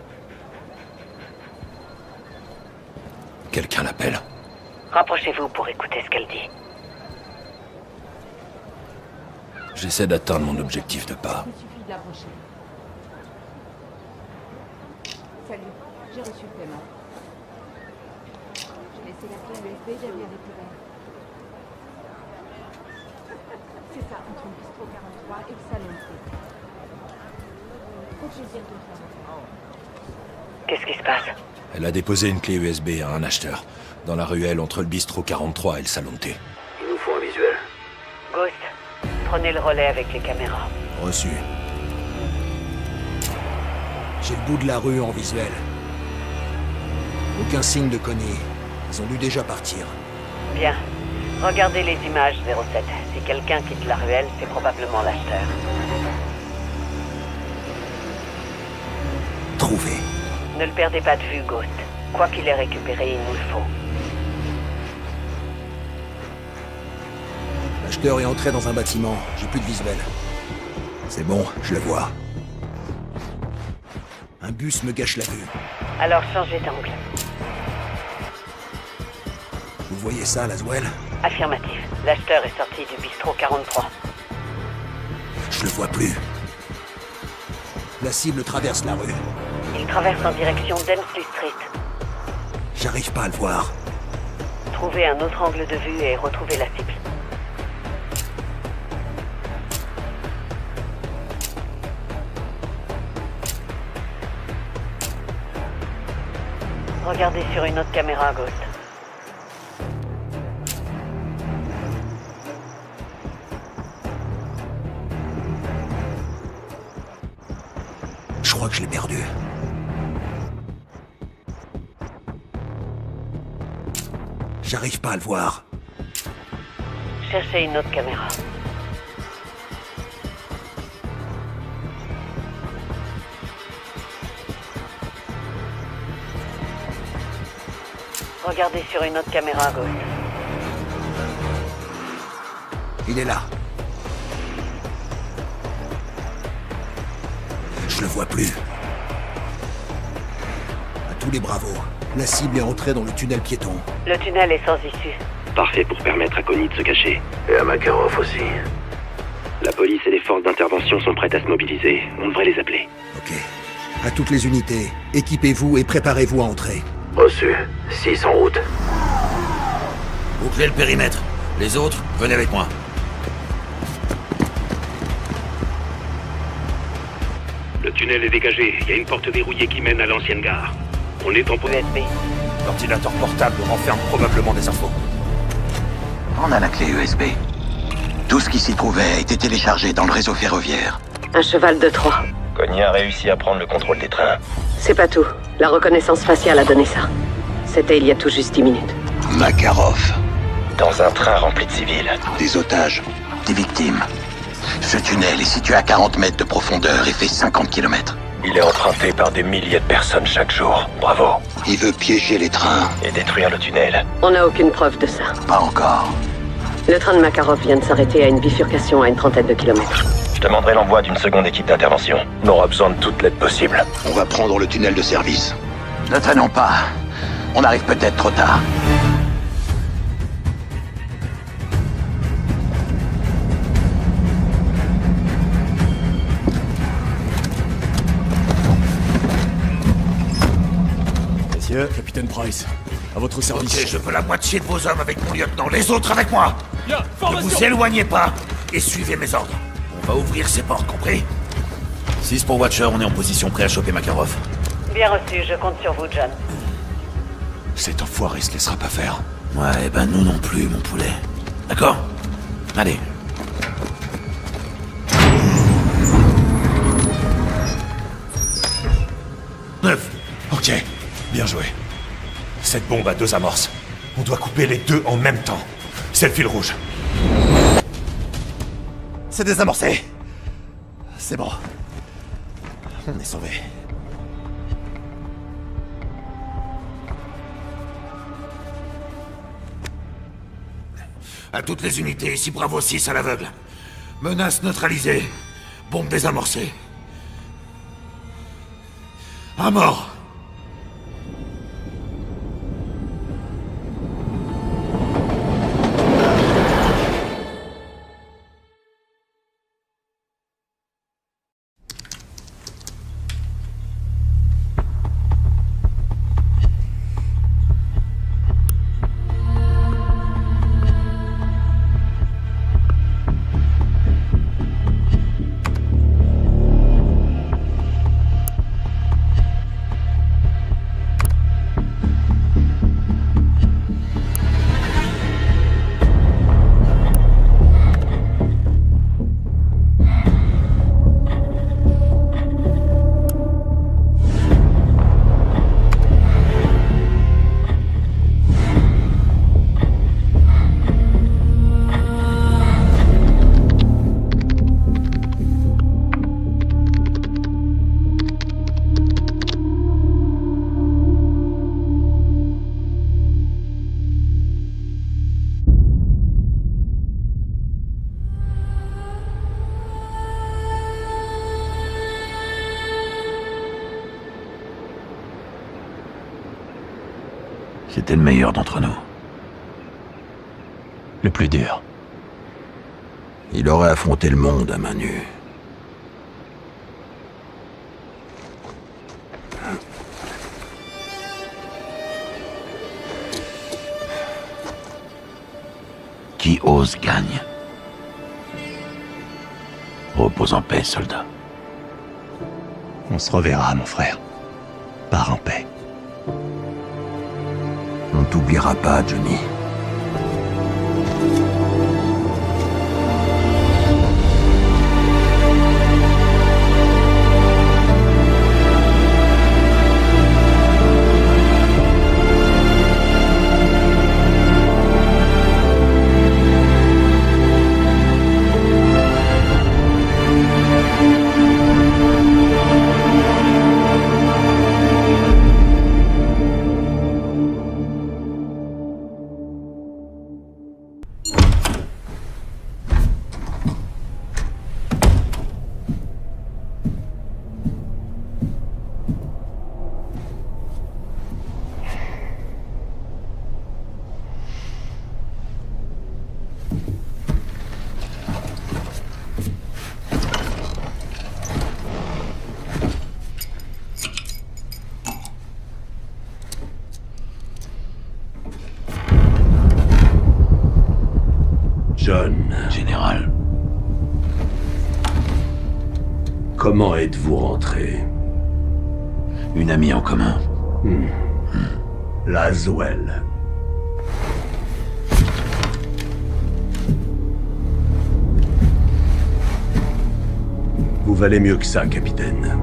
Quelqu'un l'appelle. Rapprochez-vous pour écouter ce qu'elle dit. J'essaie d'atteindre mon objectif de pas. Il suffit de l'approcher. Salut, j'ai reçu le paiement. J'ai laissé la clé USB derrière les poubelles. C'est ça, entre le bistrot 43 et le salon. Faut que je dise de faire. Qu'est-ce qui se passe? Elle a déposé une clé USB à un acheteur, dans la ruelle entre le bistrot 43 et le salon de thé. Il nous faut un visuel. Ghost, prenez le relais avec les caméras. Reçu. J'ai le bout de la rue en visuel. Aucun signe de Connie. Ils ont dû déjà partir. Bien. Regardez les images 07. Si quelqu'un quitte la ruelle, c'est probablement l'acheteur. Trouvé. Ne le perdez pas de vue, Ghost. Quoi qu'il ait récupéré, il nous le faut. L'acheteur est entré dans un bâtiment. J'ai plus de visuel. C'est bon, je le vois. Un bus me gâche la vue. Alors changez d'angle. Vous voyez ça, Laswell? Affirmatif. L'acheteur est sorti du bistrot 43. Je le vois plus. La cible traverse la rue. Il traverse en direction d'Elmsley Street. J'arrive pas à le voir. Trouvez un autre angle de vue et retrouvez la cible. Regardez sur une autre caméra, Ghost. Je crois que je l'ai perdu. J'arrive pas à le voir. Cherchez une autre caméra. Regardez sur une autre caméra, Ghost. Il est là. Je le vois plus. À tous les bravos. La cible est entrée dans le tunnel piéton. Le tunnel est sans issue. Parfait pour permettre à Connie de se cacher. Et à Makarov aussi. La police et les forces d'intervention sont prêtes à se mobiliser. On devrait les appeler. Ok. À toutes les unités, équipez-vous et préparez-vous à entrer. Reçu. 6 en route. Bouclez le périmètre. Les autres, venez avec moi. Le tunnel est dégagé. Il y a une porte verrouillée qui mène à l'ancienne gare. On est en USB. L'ordinateur portable renferme probablement des infos. On a la clé USB. Tout ce qui s'y trouvait a été téléchargé dans le réseau ferroviaire. Un cheval de Troie. Connie a réussi à prendre le contrôle des trains. C'est pas tout. La reconnaissance faciale a donné ça. C'était il y a tout juste 10 minutes. Makarov. Dans un train rempli de civils. Des otages. Des victimes. Ce tunnel est situé à 40 mètres de profondeur et fait 50 km. Il est emprunté par des milliers de personnes chaque jour. Bravo. Il veut piéger les trains. Et détruire le tunnel. On n'a aucune preuve de ça. Pas encore. Le train de Makarov vient de s'arrêter à une bifurcation à une trentaine de kilomètres. Je demanderai l'envoi d'une seconde équipe d'intervention. On aura besoin de toute l'aide possible. On va prendre le tunnel de service. Ne traînons pas. On arrive peut-être trop tard. Messieurs, capitaine Price, à votre service. Ok, je veux la moitié de vos hommes avec mon lieutenant, les autres avec moi. Ne vous éloignez pas et suivez mes ordres. On va ouvrir ces portes, compris? 6 pour Watcher, on est en position prêt à choper Makarov. Bien reçu, je compte sur vous, John. Cet enfoiré se laissera pas faire. Ouais, ben nous non plus, mon poulet. D'accord? Allez. Neuf. Ok, bien joué. Cette bombe a 2 amorces. On doit couper les 2 en même temps. C'est le fil rouge. C'est désamorcé. C'est bon. On est sauvés. À toutes les unités, ici Bravo 6 à l'aveugle. Menace neutralisée. Bombe désamorcée. À mort. C'était le meilleur d'entre nous. Le plus dur. Il aurait affronté le monde à main nue. Qui ose gagne. Repose en paix, soldat. On se reverra, mon frère. Pars en paix. On t'oubliera pas, Johnny. John. Général. Comment êtes-vous rentré? Une amie en commun. Laswell. Vous valez mieux que ça, capitaine.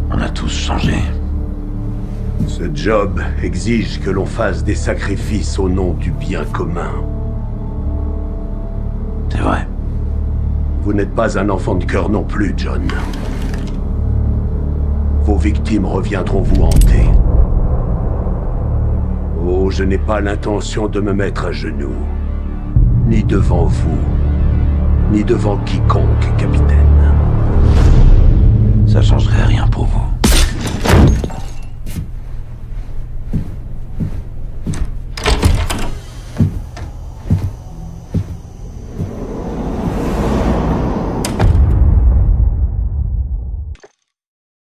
On a tous changé. Ce job exige que l'on fasse des sacrifices au nom du bien commun. C'est vrai. Vous n'êtes pas un enfant de cœur non plus, John. Vos victimes reviendront vous hanter. Oh, je n'ai pas l'intention de me mettre à genoux. Ni devant vous, ni devant quiconque, capitaine. Ça changerait rien pour vous.